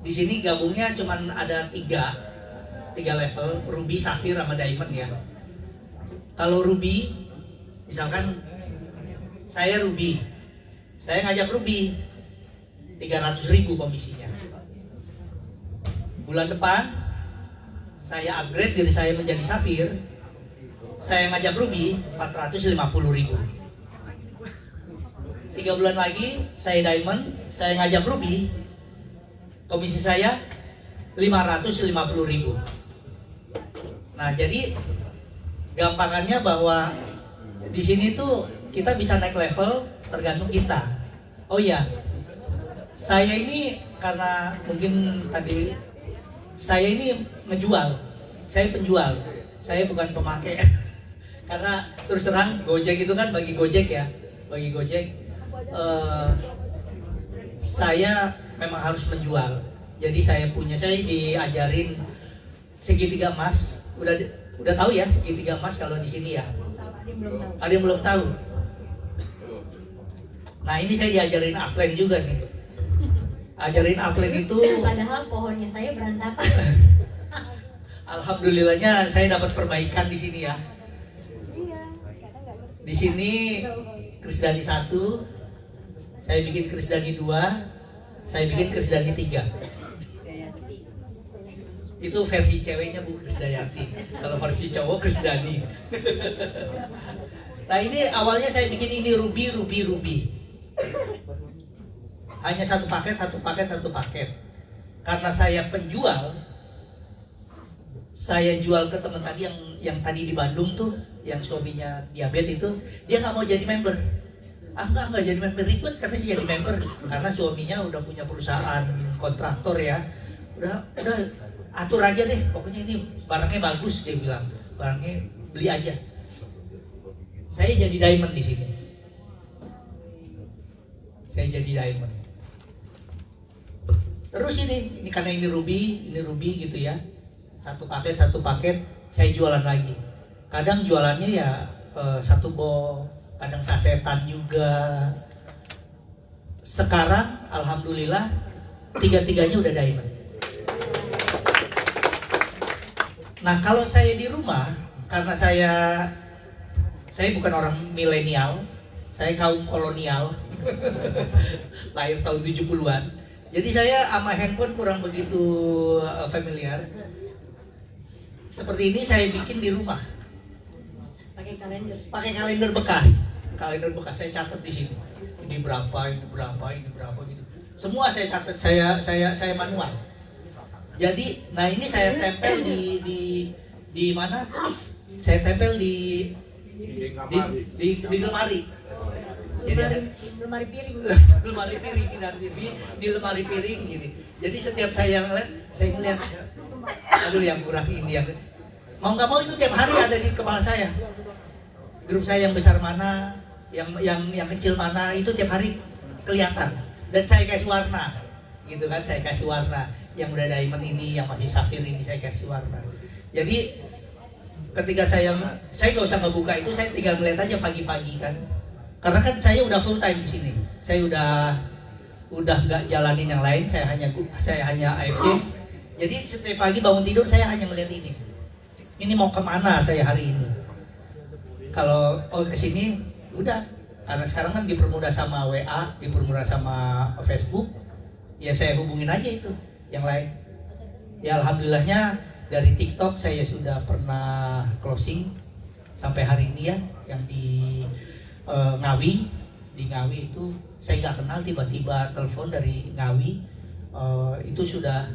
di sini gabungnya cuman ada tiga level, ruby, safir, sama diamond ya. Kalau ruby, misalkan saya ruby, saya ngajak ruby 300.000 komisinya. Bulan depan saya upgrade diri saya menjadi safir, saya ngajak ruby 450.000. 3 bulan lagi saya diamond, saya ngajak ruby, komisi saya 550.000. Nah, jadi gampangannya bahwa di sini tuh kita bisa naik level tergantung kita. Oh iya, saya ini karena mungkin tadi saya ini menjual, saya penjual, saya bukan pemakai. Karena terus terang Gojek itu kan bagi Gojek ya, bagi Gojek saya memang harus menjual. Jadi saya diajarin segitiga emas. Udah tahu ya segitiga emas kalau di sini ya? Ada yang belum tahu. Nah, ini saya diajarin upline juga nih. Ajarin upline itu padahal pohonnya saya berantakan. Alhamdulillahnya saya dapat perbaikan di sini ya. Di sini Krisdani 1, saya bikin Krisdani 2, saya bikin Krisdani 3. Itu versi ceweknya Bu Krisdayanti. Kalau versi cowok Krisdani. Nah, ini awalnya saya bikin ini ruby. Hanya satu paket. Karena saya penjual, saya jual ke teman tadi yang tadi di Bandung tuh, yang suaminya diabetes itu, dia nggak mau jadi member. Nggak jadi member, ribet katanya jadi member, karena suaminya udah punya perusahaan kontraktor ya. Udah atur aja deh, pokoknya ini barangnya bagus, dia bilang, barangnya beli aja. Saya jadi diamond di sini. Saya jadi diamond. Terus ini karena ini ruby gitu ya. Satu paket, saya jualan lagi. Kadang jualannya ya satu box, kadang sasetan juga. Sekarang alhamdulillah tiga-tiganya udah diamond. Nah, kalau saya di rumah, karena saya bukan orang milenial, saya kaum kolonial, lahir tahun 70-an. Jadi saya sama handphone kurang begitu familiar. Seperti ini saya bikin di rumah. Pakai kalender. Pakai kalender bekas. Kalender bekas saya catat di sini. Ini berapa gitu. Semua saya catat, saya manual. Jadi, nah ini saya tempel di mana? Saya tempel di lemari. Jadi lemari piring. lemari piring di lemari piring gini. Jadi setiap saya ngeliat, aduh yang kurang ini yang mau nggak mau itu tiap hari ada di kepala saya. Grup saya yang besar mana, yang kecil mana, itu tiap hari kelihatan. Dan saya kasih warna, gitu kan? Saya kasih warna. Yang udah diamond ini, yang masih safir ini saya kasih warna. Jadi ketika saya nggak usah ngebuka itu, saya tinggal melihat aja pagi-pagi kan. Karena kan saya udah full time di sini. Saya udah nggak jalanin yang lain. Saya hanya AFC. Jadi setiap pagi bangun tidur saya hanya melihat ini. Ini mau kemana saya hari ini? Kalau kesini udah. Karena sekarang kan dipermudah sama WA, dipermudah sama Facebook. Ya saya hubungin aja itu yang lain. Ya alhamdulillahnya dari TikTok saya sudah pernah closing sampai hari ini ya, yang di Ngawi. Di Ngawi itu saya nggak kenal, tiba-tiba telepon dari Ngawi, itu sudah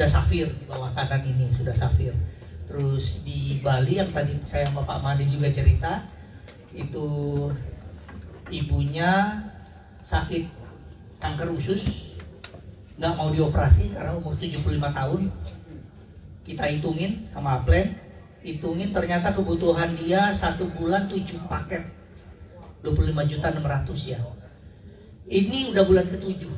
safir di bawah kanan ini, sudah safir. Terus di Bali yang tadi saya sama Pak Madi juga cerita, itu ibunya sakit kanker usus, nggak mau dioperasi karena umur 75 tahun. Kita hitungin sama plan, hitungin ternyata kebutuhan dia 1 bulan 7 paket 25.600.000 ya. Ini udah bulan ke-7.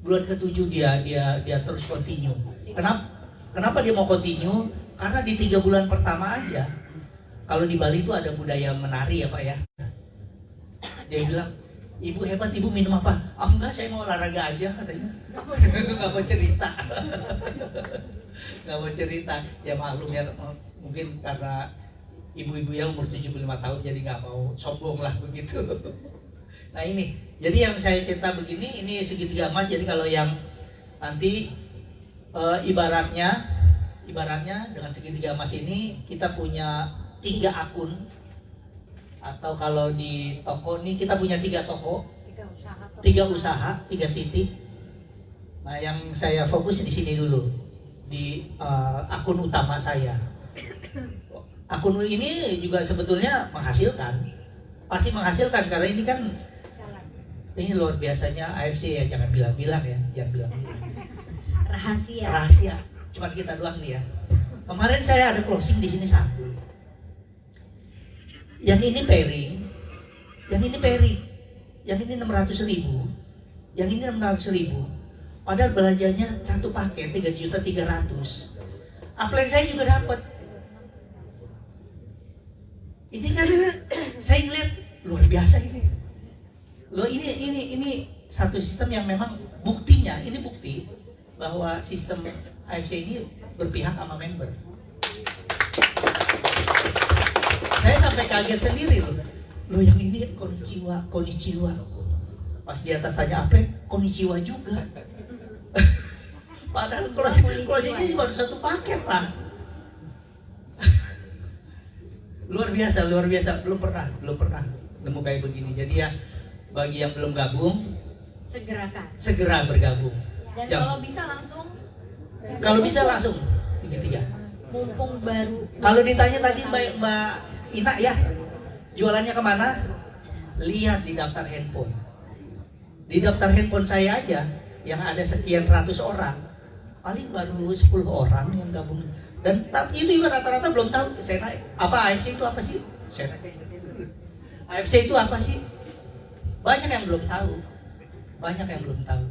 Bulan ke-7 dia terus continue. Kenapa dia mau continue? Karena di 3 bulan pertama aja, kalau di Bali itu ada budaya menari ya Pak ya. Dia bilang, ibu hebat, ibu minum apa? Ah enggak, saya mau olahraga aja katanya. Nggak mau cerita. Nggak mau cerita. Ya maklum ya, mungkin karena ibu-ibu yang umur 75 tahun jadi nggak mau sombong lah begitu. Nah ini, jadi yang saya cerita begini, ini segitiga emas. Jadi kalau yang nanti ibaratnya dengan segitiga emas ini kita punya 3 akun. Atau kalau di toko ini kita punya 3 toko, 3 usaha, 3 titik. Nah yang saya fokus di sini dulu, di akun utama saya. Akun ini juga sebetulnya menghasilkan, pasti menghasilkan karena ini kan ini luar biasanya AFC ya, jangan bilang-bilang ya, jangan bilang-bilang. Rahasia. Cuma kita doang nih ya. Kemarin saya ada closing di sini 1. Yang ini pairing, yang ini 600.000, yang ini 600.000. Padahal belanjanya 1 paket 3.300.000. Upline saya juga dapat. Ini kan saya ngeliat luar biasa ini. Loh ini satu sistem yang memang buktinya, ini bukti bahwa sistem AFC ini berpihak sama member. Saya sampai kaget sendiri loh. Loh yang ini konnichiwa. Pas di atas tanya apa? Konnichiwa juga. Padahal closingnya baru 1 paket Pak. Luar biasa. Belum pernah nemu kayak begini. Jadi ya bagi yang belum gabung, segera bergabung. Dan kalau bisa langsung segitiga. Mumpung baru. Kalau ditanya tadi Mbak Ina ya, jualannya kemana? Lihat di daftar handphone. Di daftar handphone saya aja yang ada sekian ratus orang, paling baru 10 orang yang gabung. Dan itu juga rata-rata belum tahu. Saya naik, apa AFC itu apa sih? Saya naik, AFC itu apa sih? Banyak yang belum tahu.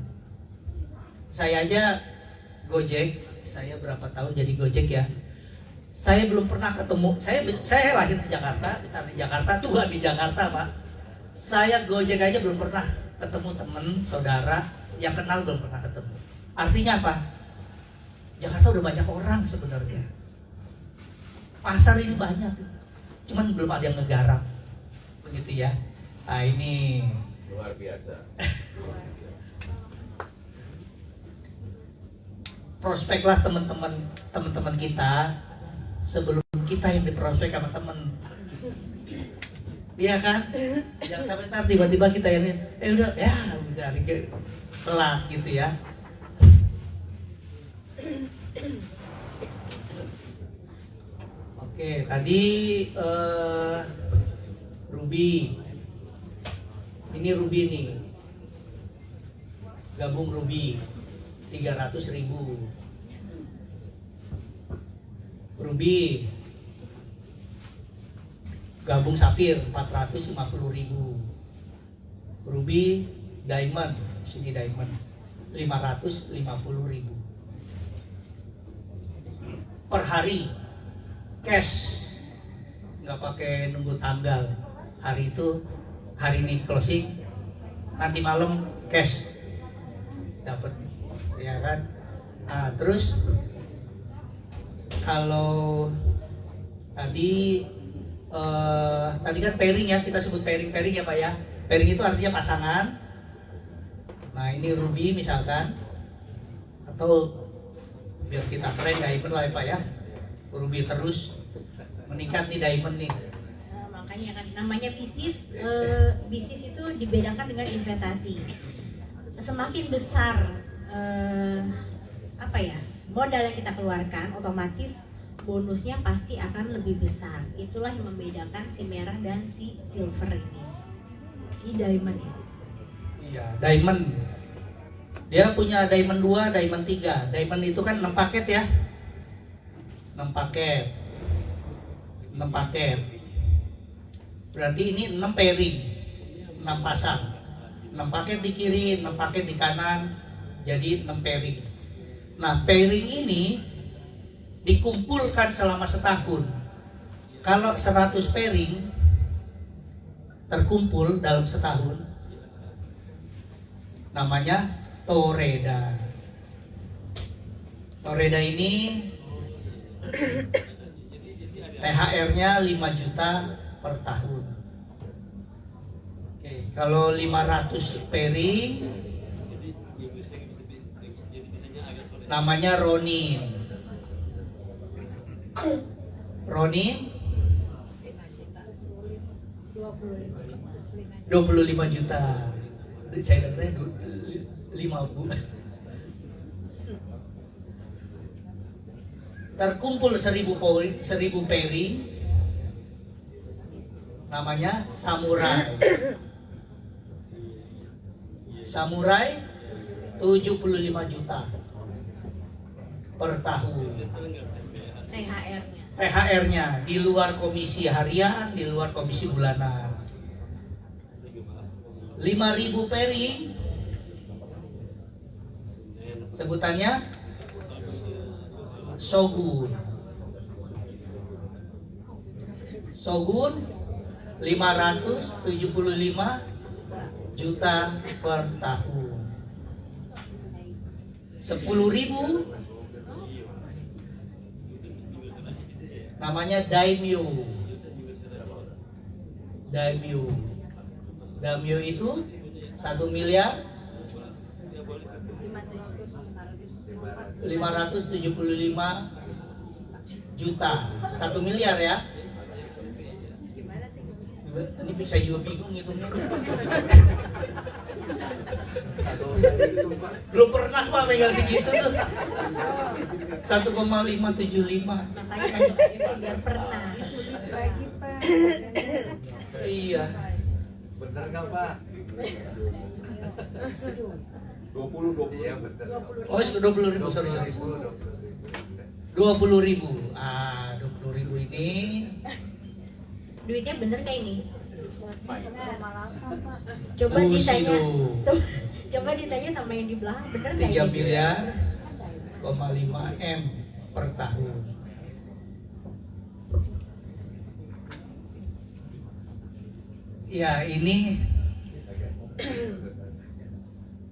Saya aja Gojek, saya berapa tahun jadi Gojek ya. Saya belum pernah ketemu, saya lahir di Jakarta, besar di Jakarta, tua di Jakarta Pak. Saya Gojek aja belum pernah ketemu teman, saudara, yang kenal belum pernah ketemu. Artinya apa? Jakarta udah banyak orang sebenarnya. Pasar ini banyak, cuman belum ada yang ngegarap. Begitu ya. Nah ini luar biasa. Prospeklah teman-teman kita sebelum kita yang diprospek sama temen. Iya kan? Jangan sampai ntar tiba-tiba kita yang udah telat gitu ya. Oke, tadi Ruby. Ini Ruby nih. Gabung Ruby 300.000. Ruby gabung Safir 450.000. Ruby Diamond, sini Diamond 550.000 per hari cash, nggak pakai nunggu tanggal. Hari ini closing, nanti malam cash dapat ya kan. Nah, terus kalau tadi kan pairing ya, kita sebut pairing ya Pak ya. Pairing itu artinya pasangan. Nah ini Ruby misalkan, atau biar kita keren diamond lah ya Pak ya. Ruby terus meningkat nih diamond nih. Makanya kan namanya bisnis itu dibedakan dengan investasi. Semakin besar modal yang kita keluarkan, otomatis bonusnya pasti akan lebih besar. Itulah yang membedakan si merah dan si silver ini, si diamond ini. Iya, diamond. Dia punya diamond 2, diamond 3. Diamond itu kan 6 paket ya. 6 paket. 6 paket. Berarti ini 6 pairing. 6 pasang. 6 paket di kiri, 6 paket di kanan. Jadi 6 pairing. Nah, pairing ini dikumpulkan selama setahun. Kalau 100 pairing terkumpul dalam setahun, namanya toreda. Toreda ini THR-nya 5 juta per tahun. Oke, kalau 500 pairing namanya Ronin. Ronin 25 juta. Saya dengarnya 5 bu. Terkumpul 1000 pairing namanya Samurai. Samurai 75 juta per tahun. THR-nya. THR-nya di luar komisi harian, di luar komisi bulanan. 5.000 pairing sebutannya Shogun. Shogun 575 juta per tahun. 10.000 namanya Daimyo. Daimyo itu 1 miliar 575 juta. 1 miliar ya. Ini bisa juga bingung hitungnya. Belum pernah Pak pegang segitu tuh. 1,575. Makanya kasih aja biar pernah. Iya. Bener nggak Pak? 20. Iya bener. Oh, 20.000, sorry. 20.000. Ah, 20.000 ini Duitnya bener kayak ini. Coba Bushido. ditanya. Coba ditanya sama yang di belakang bener kayak 3 gitu. miliar, 5 M per tahun. Ya ini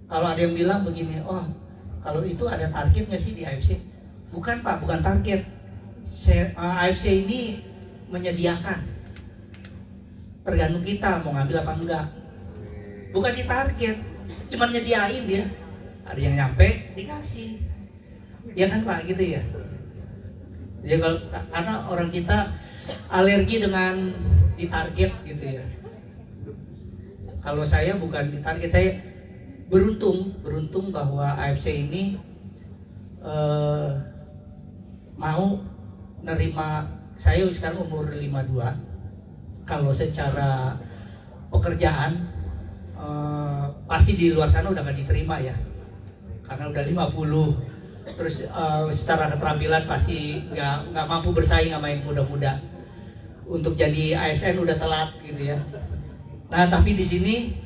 kalau ada yang bilang begini, oh kalau itu ada targetnya sih di AFC. Bukan Pak, bukan target. AFC ini menyediakan. Tergantung kita mau ngambil apa enggak. Bukan di target, cuma nyediain dia. Ada yang nyampe dikasih. Ya kan Pak gitu ya. Ya kalau karena orang kita alergi dengan ditarget gitu ya. Kalau saya bukan ditarget, saya beruntung bahwa AFC ini mau nerima saya sekarang umur 52. Kalau secara pekerjaan pasti di luar sana udah gak diterima ya, karena udah 50. Terus secara keterampilan pasti nggak mampu bersaing sama yang muda-muda. Untuk jadi ASN udah telat gitu ya. Nah tapi di sini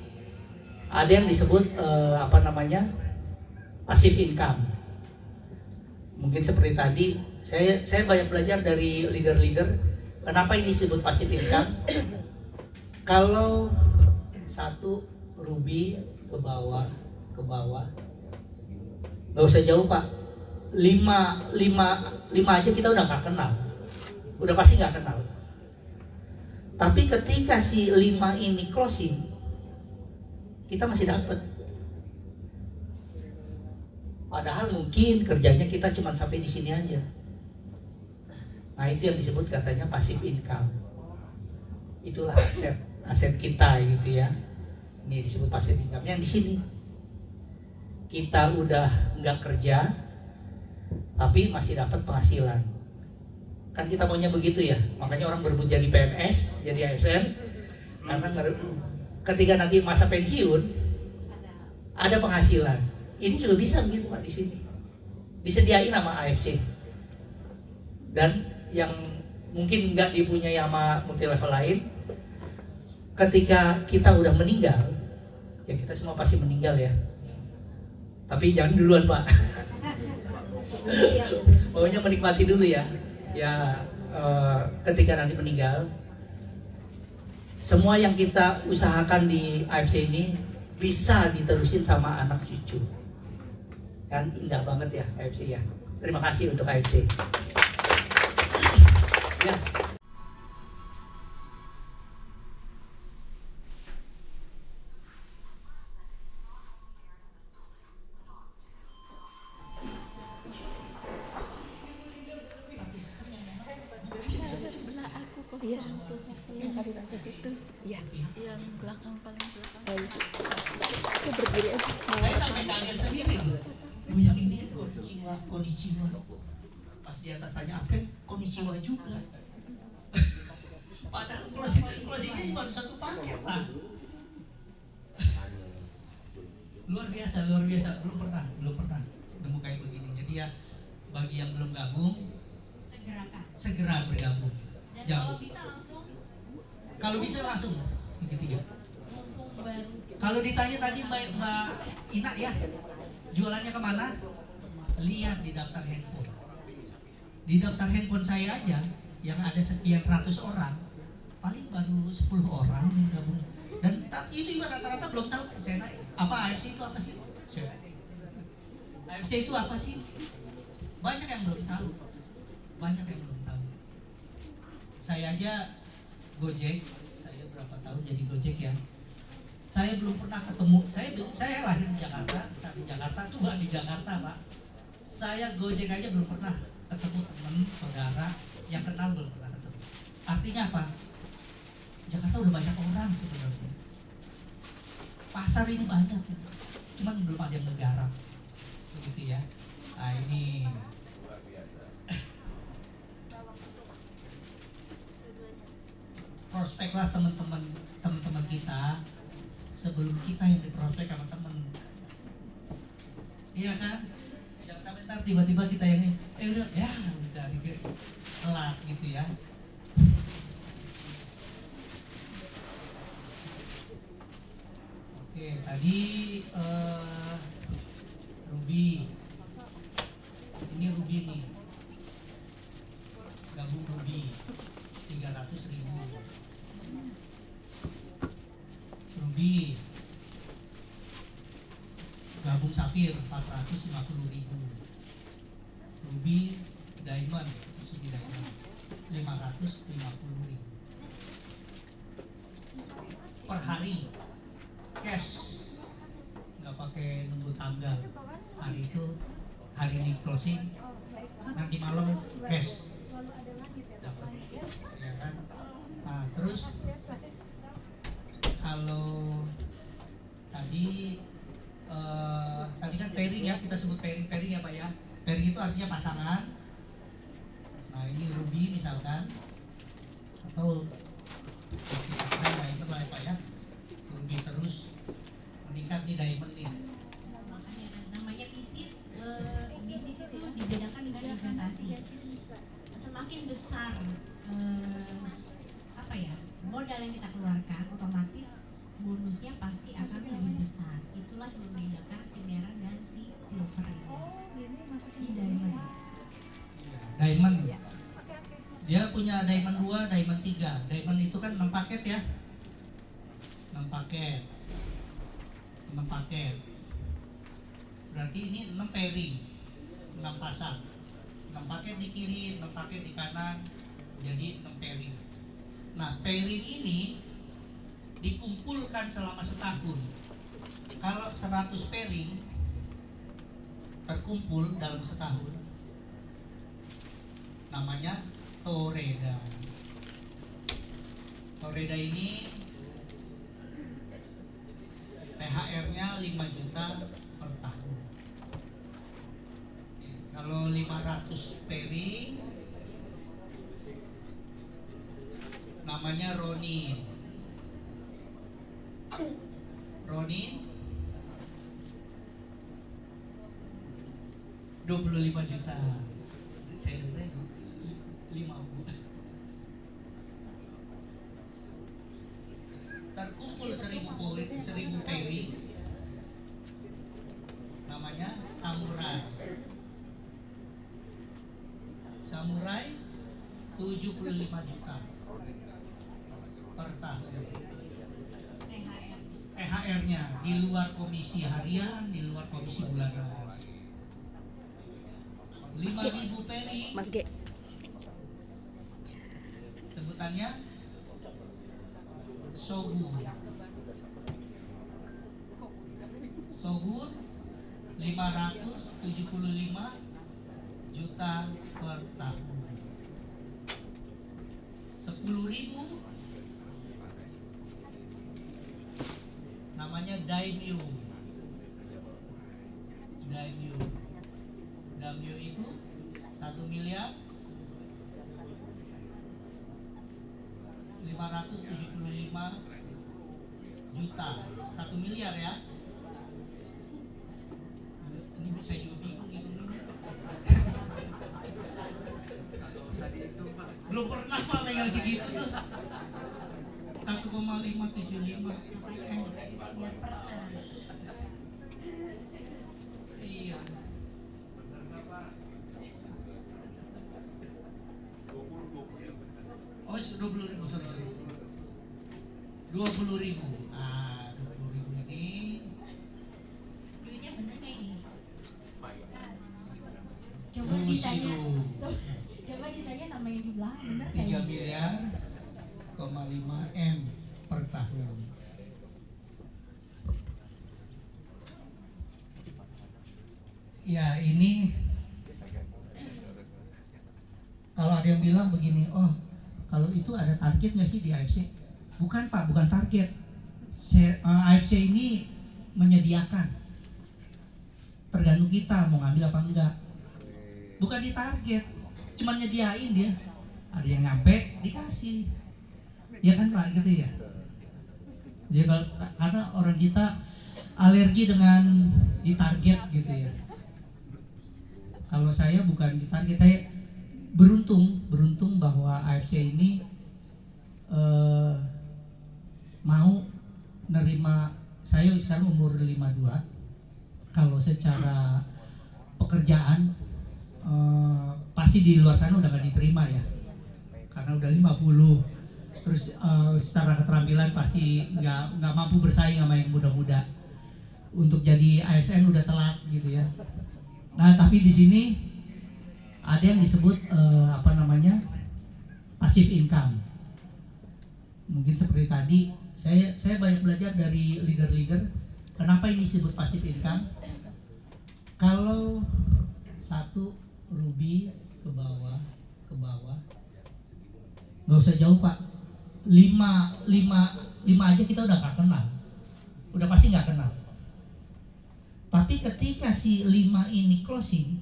ada yang disebut passive income. Mungkin seperti tadi saya banyak belajar dari leader-leader. Kenapa ini disebut passive income? Kalau 1 ruby ke bawah, nggak usah jauh Pak. 5 aja kita udah nggak kenal, udah pasti nggak kenal. Tapi ketika si 5 ini closing, kita masih dapat. Padahal mungkin kerjanya kita cuma sampai di sini aja. Nah itu yang disebut katanya passive income. Itulah aset kita gitu ya. Ini disebut passive income. Yang di sini kita udah nggak kerja, tapi masih dapat penghasilan. Kan kita maunya begitu ya. Makanya orang berebut jadi PNS, jadi ASN, karena ketika nanti masa pensiun ada penghasilan. Ini juga bisa begitu Pak di sini. Disediain sama AFC. Dan yang mungkin nggak dipunyai sama multi level lain, ketika kita udah meninggal, ya kita semua pasti meninggal ya. Tapi jangan duluan Pak. Pokoknya menikmati dulu ya. Ya ketika nanti meninggal, semua yang kita usahakan di AFC ini bisa diterusin sama anak cucu. Kan indah banget ya AFC ya. Terima kasih untuk AFC. Ya. Sebelah aku kosong tuh yang kasih tante itu ya yang belakang paling belakang aku berdiri aja Saya sampai kaget sendiri. Yang ini konnichiwa. Pas di atas tanya apa? Konnichiwa juga. Padahal closingnya baru satu paket lah. Luar biasa. Belum pernah nemu kayak begini. Jadi ya bagi yang belum gabung, segera bergabung. Dan Jangan. Kalau bisa langsung begitu ya. Kalau ditanya tadi Mbak Ina ya, jualannya kemana? Lihat di daftar handphone. Di daftar handphone saya aja yang ada sekian ratus orang, paling baru 10 orang yang gabung. Dan itu juga rata-rata belum tahu. Saya nanya, apa AFC itu apa sih? AFC itu apa sih? Banyak yang belum tahu. Saya aja Gojek, saya berapa tahun jadi Gojek ya. Saya belum pernah ketemu. Saya lahir di Jakarta, besar di Jakarta, tua di Jakarta Pak. Saya Gojek aja belum pernah ketemu teman, saudara yang kenal, belum pernah ketemu. Artinya apa? Jakarta udah banyak orang sebenarnya. Pasar ini banyak, cuman belum ada yang menggarap, begitu ya. Nah ini prospeklah teman-teman kita sebelum kita yang diprospek sama teman. Iya kan? Jangan sampai ntar tiba-tiba kita yang udah telat gitu ya. Oke, tadi Ruby. Ini Ruby nih. Gabung Ruby 300.000. Ruby gabung Safir 450.000. Ruby Diamond sudah Diamond 550.000 per hari cash, nggak pakai nunggu tanggal. Hari itu hari ini closing, nanti malam cash dapat ya kan. Nah, terus kalau tadi kan pairing ya, kita sebut pairing ya Pak ya. Pairing itu artinya pasangan. Nah ini Ruby misalkan, atau diamond lah ya Pak ya. Ruby terus meningkat nih diamond nih. Namanya bisnis itu dibedakan dengan investasi. Semakin besar modal yang kita keluarkan, otomatis bonusnya pasti akan lebih besar. Itulah yang membedakan si merah dan si silver ini. Diamond. Diamond. Dia punya diamond 2, diamond 3. Diamond itu kan 6 paket ya. 6 paket. Berarti ini 6 pairing. 6 pasang. 6 paket di kiri, 6 paket di kanan. Jadi 6 pairing. Nah, pairing ini dikumpulkan selama setahun. Kalau 100 pairing terkumpul dalam setahun, namanya Toreda. Toreda ini THR-nya 5 juta per tahun. Kalau 500 pairing namanya Ronin. 25 juta. Saya dengar 5 Bu. Terkumpul 1000 poin, 1000 peri. Namanya Samurai. Samurai 75 juta per tahun. THR-nya di luar komisi harian, di luar komisi bulanan. 5.000 peri. Mas G. Sebutannya Shogun. Shogun 575 juta per tahun. 10.000 namanya Daimyo. Daimyo itu 1 miliar 575 juta. 1 miliar ya. Ini bisa juga bingung itu. Belum pernah Pak pegang segitu tuh. 1,575. Biar pernah. Iya. Oh, 20.000, sorry. 20.000. Ah, 20.000 ini Duitnya bener nggak ini? Coba Busido. ditanya. Coba ditanya sama yang di belakang bener nggak 3 ini? miliar, 5 M per tahun. Ya ini kalau ada yang bilang begini, oh kalau itu ada target nggak sih di AFC? Bukan Pak, bukan target. AFC ini menyediakan, tergantung kita mau ngambil apa enggak. Bukan di target, cuma nyediain dia. Ada yang nyampe dikasih, ya kan Pak gitu ya. Jadi karena orang kita alergi dengan ditarget gitu ya. Kalau saya bukan ditarget, saya beruntung bahwa AFC ini mau nerima saya sekarang umur 52. Kalau secara pekerjaan pasti di luar sana udah gak diterima ya, karena udah 50. Terus secara keterampilan pasti nggak mampu bersaing sama yang muda-muda. Untuk jadi ASN udah telat gitu ya. Nah tapi di sini ada yang disebut passive income. Mungkin seperti tadi saya banyak belajar dari leader-leader. Kenapa ini disebut passive income? Kalau 1 ruby ke bawah, nggak usah jauh Pak. 5 aja kita udah nggak kenal, udah pasti nggak kenal. Tapi ketika si 5 ini closing,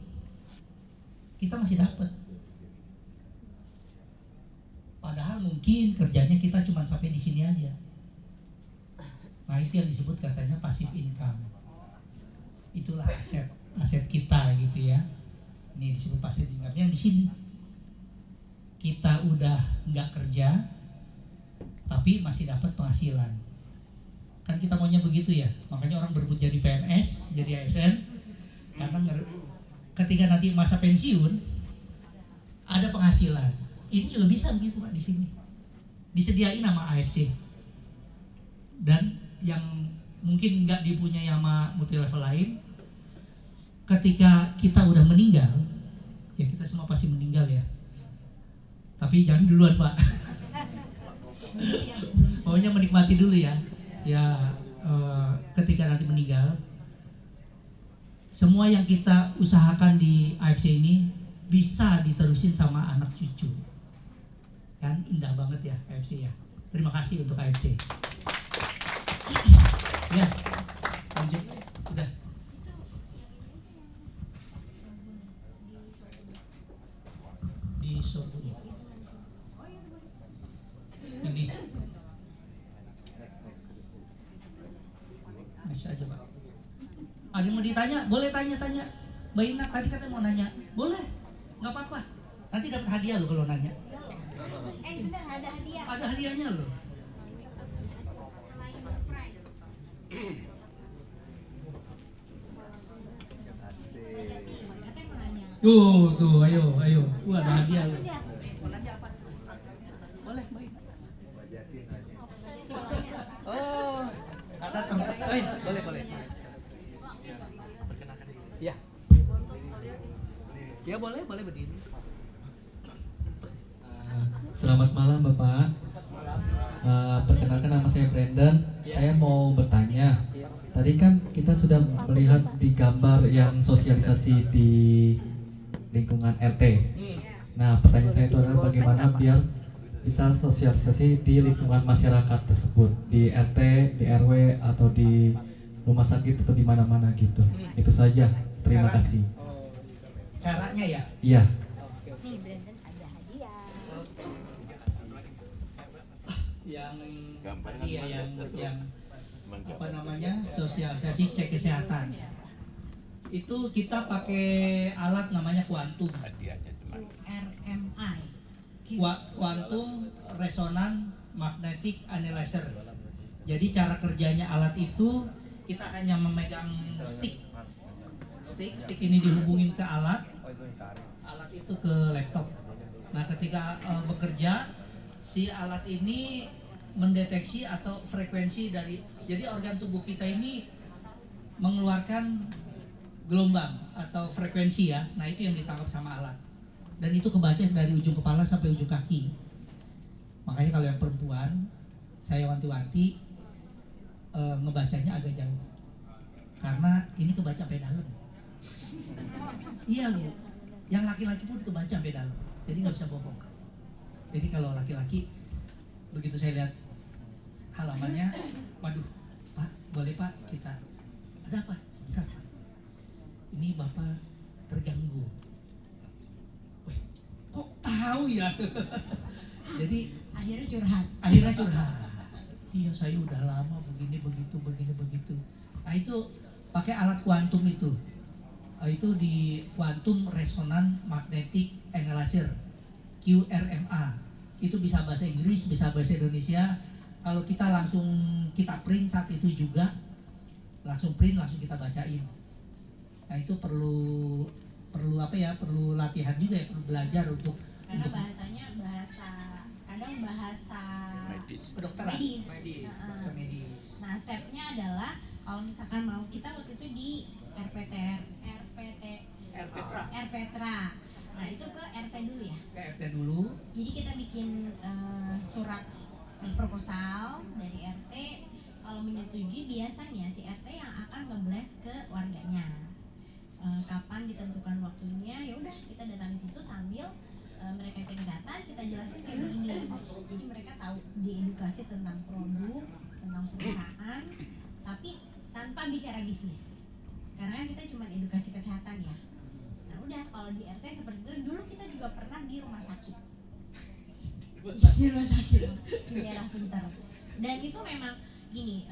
kita masih dapat. Padahal mungkin kerjanya kita cuma sampai di sini aja. Nah itu yang disebut katanya passive income. Itulah aset kita gitu ya. Ini disebut passive income. Yang di sini kita udah nggak kerja, tapi masih dapat penghasilan. Kan kita maunya begitu ya. Makanya orang berebut jadi PNS, jadi ASN, karena ketika nanti masa pensiun ada penghasilan. Ini juga bisa begitu Pak di sini. Disediain sama AFC. Dan yang mungkin nggak dipunyai sama multi level lain, ketika kita udah meninggal, ya kita semua pasti meninggal ya. Tapi jangan duluan Pak. Pokoknya menikmati dulu ya. Ya ketika nanti meninggal, semua yang kita usahakan di AFC ini bisa diterusin sama anak cucu. Kan indah banget ya AFC ya. Terima kasih untuk AFC. Ya, lanjut. Udah. Di Shogun. Ini. Bisa aja Pak. Ada yang mau ditanya? Boleh tanya-tanya. Mbak Ina tadi katanya mau nanya, boleh, nggak apa-apa. Nanti dapat hadiah loh kalau nanya. Bener ada hadiah. Ada hadiahnya loh. Selain prize. Katanya mau nanya. Tuh, ayo. Ada hadiah loh. Mau nanya apa? Boleh, Mbak Ina. Oh, ada tempat. Boleh. Perkenalkan diri. Ya. Ya boleh berdiri. Selamat malam Bapak. Perkenalkan nama saya Brandon. Saya mau bertanya. Tadi kan kita sudah melihat di gambar yang sosialisasi di lingkungan RT. Nah, pertanyaan saya itu adalah bagaimana biar bisa sosialisasi di lingkungan masyarakat tersebut, di RT, di RW, atau di rumah sakit atau di mana-mana gitu. Itu saja. Terima kasih. Caranya ya? Iya. Nih Brandon ada hadiah. Yang tadi ya yang apa namanya sosialisasi cek kesehatan. Itu kita pakai alat namanya kuantum. RMI. Quantum Resonant Magnetic Analyzer. Jadi cara kerjanya alat itu kita hanya memegang stick ini dihubungin ke alat itu ke laptop. Nah ketika bekerja si alat ini mendeteksi atau frekuensi dari, jadi organ tubuh kita ini mengeluarkan gelombang atau frekuensi ya. Nah itu yang ditangkap sama alat. Dan itu kebaca dari ujung kepala sampai ujung kaki. Makanya kalau yang perempuan, saya wanti-wanti ngebacanya agak jauh. Karena ini kebaca sampai dalam. Iya loh. Yang laki-laki pun kebaca sampai dalam. Jadi nggak bisa bohong. Jadi kalau laki-laki, begitu saya lihat halamannya, waduh, Pak, boleh Pak kita, ada apa? Sebentar Pak. Ini Bapak terganggu. Kok tahu ya? Jadi Akhirnya curhat. Iya saya udah lama begini begitu. Nah itu pakai alat kuantum itu. Itu di Quantum Resonant Magnetic Analyzer QRMA. Itu bisa bahasa Inggris, bisa bahasa Indonesia. Kalau kita kita print saat itu juga, langsung kita bacain. Nah itu perlu apa ya? Perlu latihan juga ya, perlu belajar untuk Karena bahasa kedokteran, medis. bahasa medis. Nah, stepnya adalah kalau misalkan mau, kita waktu itu di RPTRA. Nah, itu ke RT dulu ya. Ke RT dulu. Jadi kita bikin surat proposal dari RT. Kalau menyetujui, biasanya si RT yang akan ngeblast ke warganya. Kapan ditentukan waktunya, ya udah kita datang di situ sambil mereka cek kesehatan, kita jelasin kayak begini. Jadi mereka tahu, diedukasi tentang produk, tentang perusahaan, tapi tanpa bicara bisnis. Karena kan kita cuma edukasi kesehatan ya. Nah udah, kalau di RT seperti itu. Dulu kita juga pernah di rumah sakit. Di daerah Sunter. Dan itu memang gini,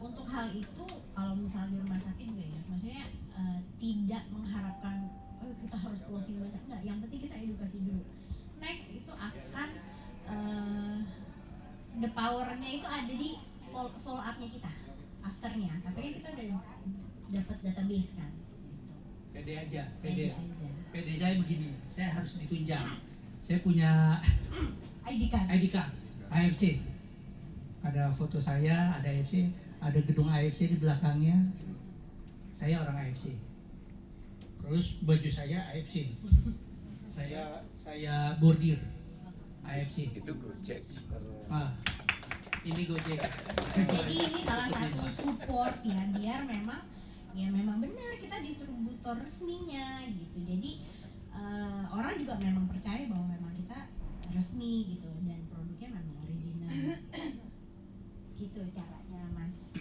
untuk hal itu kalau misalnya di rumah sakit juga ya, maksudnya tidak mengharapkan kita harus closing banyak, enggak. Yang penting kita edukasi dulu. Next itu akan the powernya itu ada di follow up-nya kita, afternya. Tapi kan kita udah dapat database kan. PD aja. PD saya begini, saya harus ditunjang. Saya punya ID card AFC. Ada foto saya, ada AFC, ada gedung AFC di belakangnya. Saya orang AFC. Terus baju saya AFC. Saya bordir AFC. Itu Gojek. Ini Gojek. Jadi ini salah satu support ya, biar memang benar kita distributor resminya gitu. Jadi orang juga memang percaya bahwa memang kita resmi gitu, dan produknya memang original. Gitu caranya, Mas.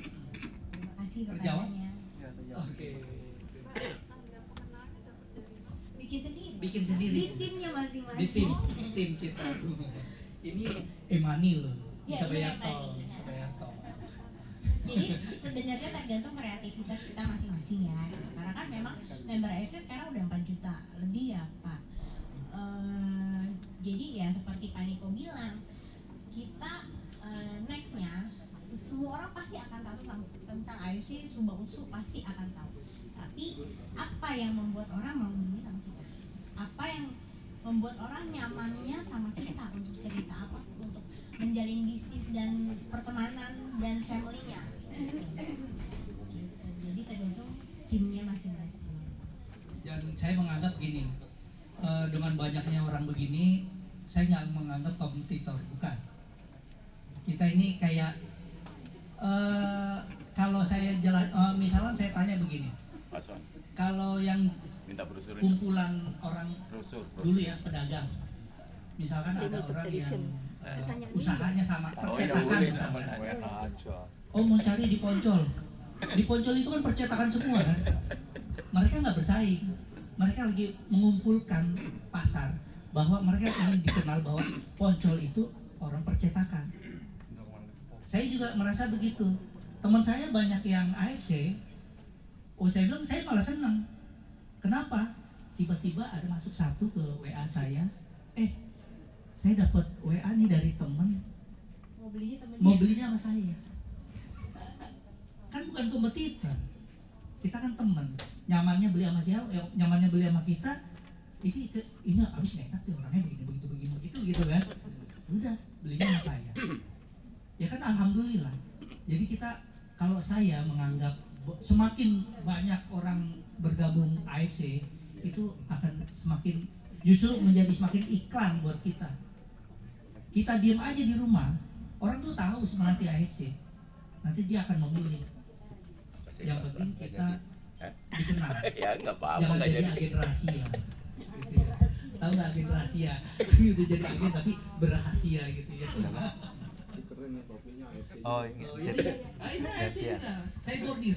Terima kasih pertanyaannya. Oke. Bikin sendiri. Di timnya Di masing-masing. tim kita. Ini Emani loh. Ya, Bisa ini bayar Emani. tol. Jadi sebenarnya tergantung kreativitas kita masing-masing ya gitu. Karena kan memang member AFC sekarang udah 4 juta lebih ya Pak. Jadi ya seperti Pak Niko bilang, kita nextnya semua orang pasti akan tahu tentang AFC, Sumba Utsu pasti akan tahu. Tapi apa yang membuat orang mau beli sama kita? Apa yang membuat orang nyamannya sama kita untuk cerita apa, untuk menjalin bisnis dan pertemanan dan family-nya. Jadi tergantung timnya masing-masing. Dan saya menganggap gini, dengan banyaknya orang begini, saya nggak menganggap kompetitor, bukan. Kita ini kayak kalau saya jelas, misalnya saya tanya begini, Pason, kalau yang minta brosur kumpulan orang brosur. dulu ya pedagang, misalkan ada orang yang usahanya sama percetakan misalkan, oh mau cari di Poncol itu kan percetakan semua kan, mereka nggak bersaing, mereka lagi mengumpulkan pasar bahwa mereka ingin dikenal bahwa Poncol itu orang percetakan. Saya juga merasa begitu. Teman saya banyak yang AFC. Oh saya bilang saya malah senang. Kenapa? Tiba-tiba ada masuk satu ke WA saya. Saya dapat WA nih dari teman. Mau belinya sama saya. Kan bukan kompetitor. Kita kan teman. Nyamannya beli sama siapa? Nyamannya beli sama kita. Ini abis nekat tuh orangnya begini begitu gitu kan. Udah belinya sama saya. Ya kan alhamdulillah. Jadi kita, kalau saya menganggap semakin banyak orang bergabung AFC itu akan semakin justru menjadi semakin iklan buat kita. Kita diam aja di rumah, orang tuh tahu sebenarnya AFC. Nanti dia akan memilih. Yang penting kita dikenal. Ya nggak apa-apa, Jangan nggak jadi jadi. agen rahasia. Gitu ya. Tahu nggak agen rahasia? Kami udah jadi agen tapi berrahasia gitu ya. Oh, ini. Ini AFC juga. Saya bordir.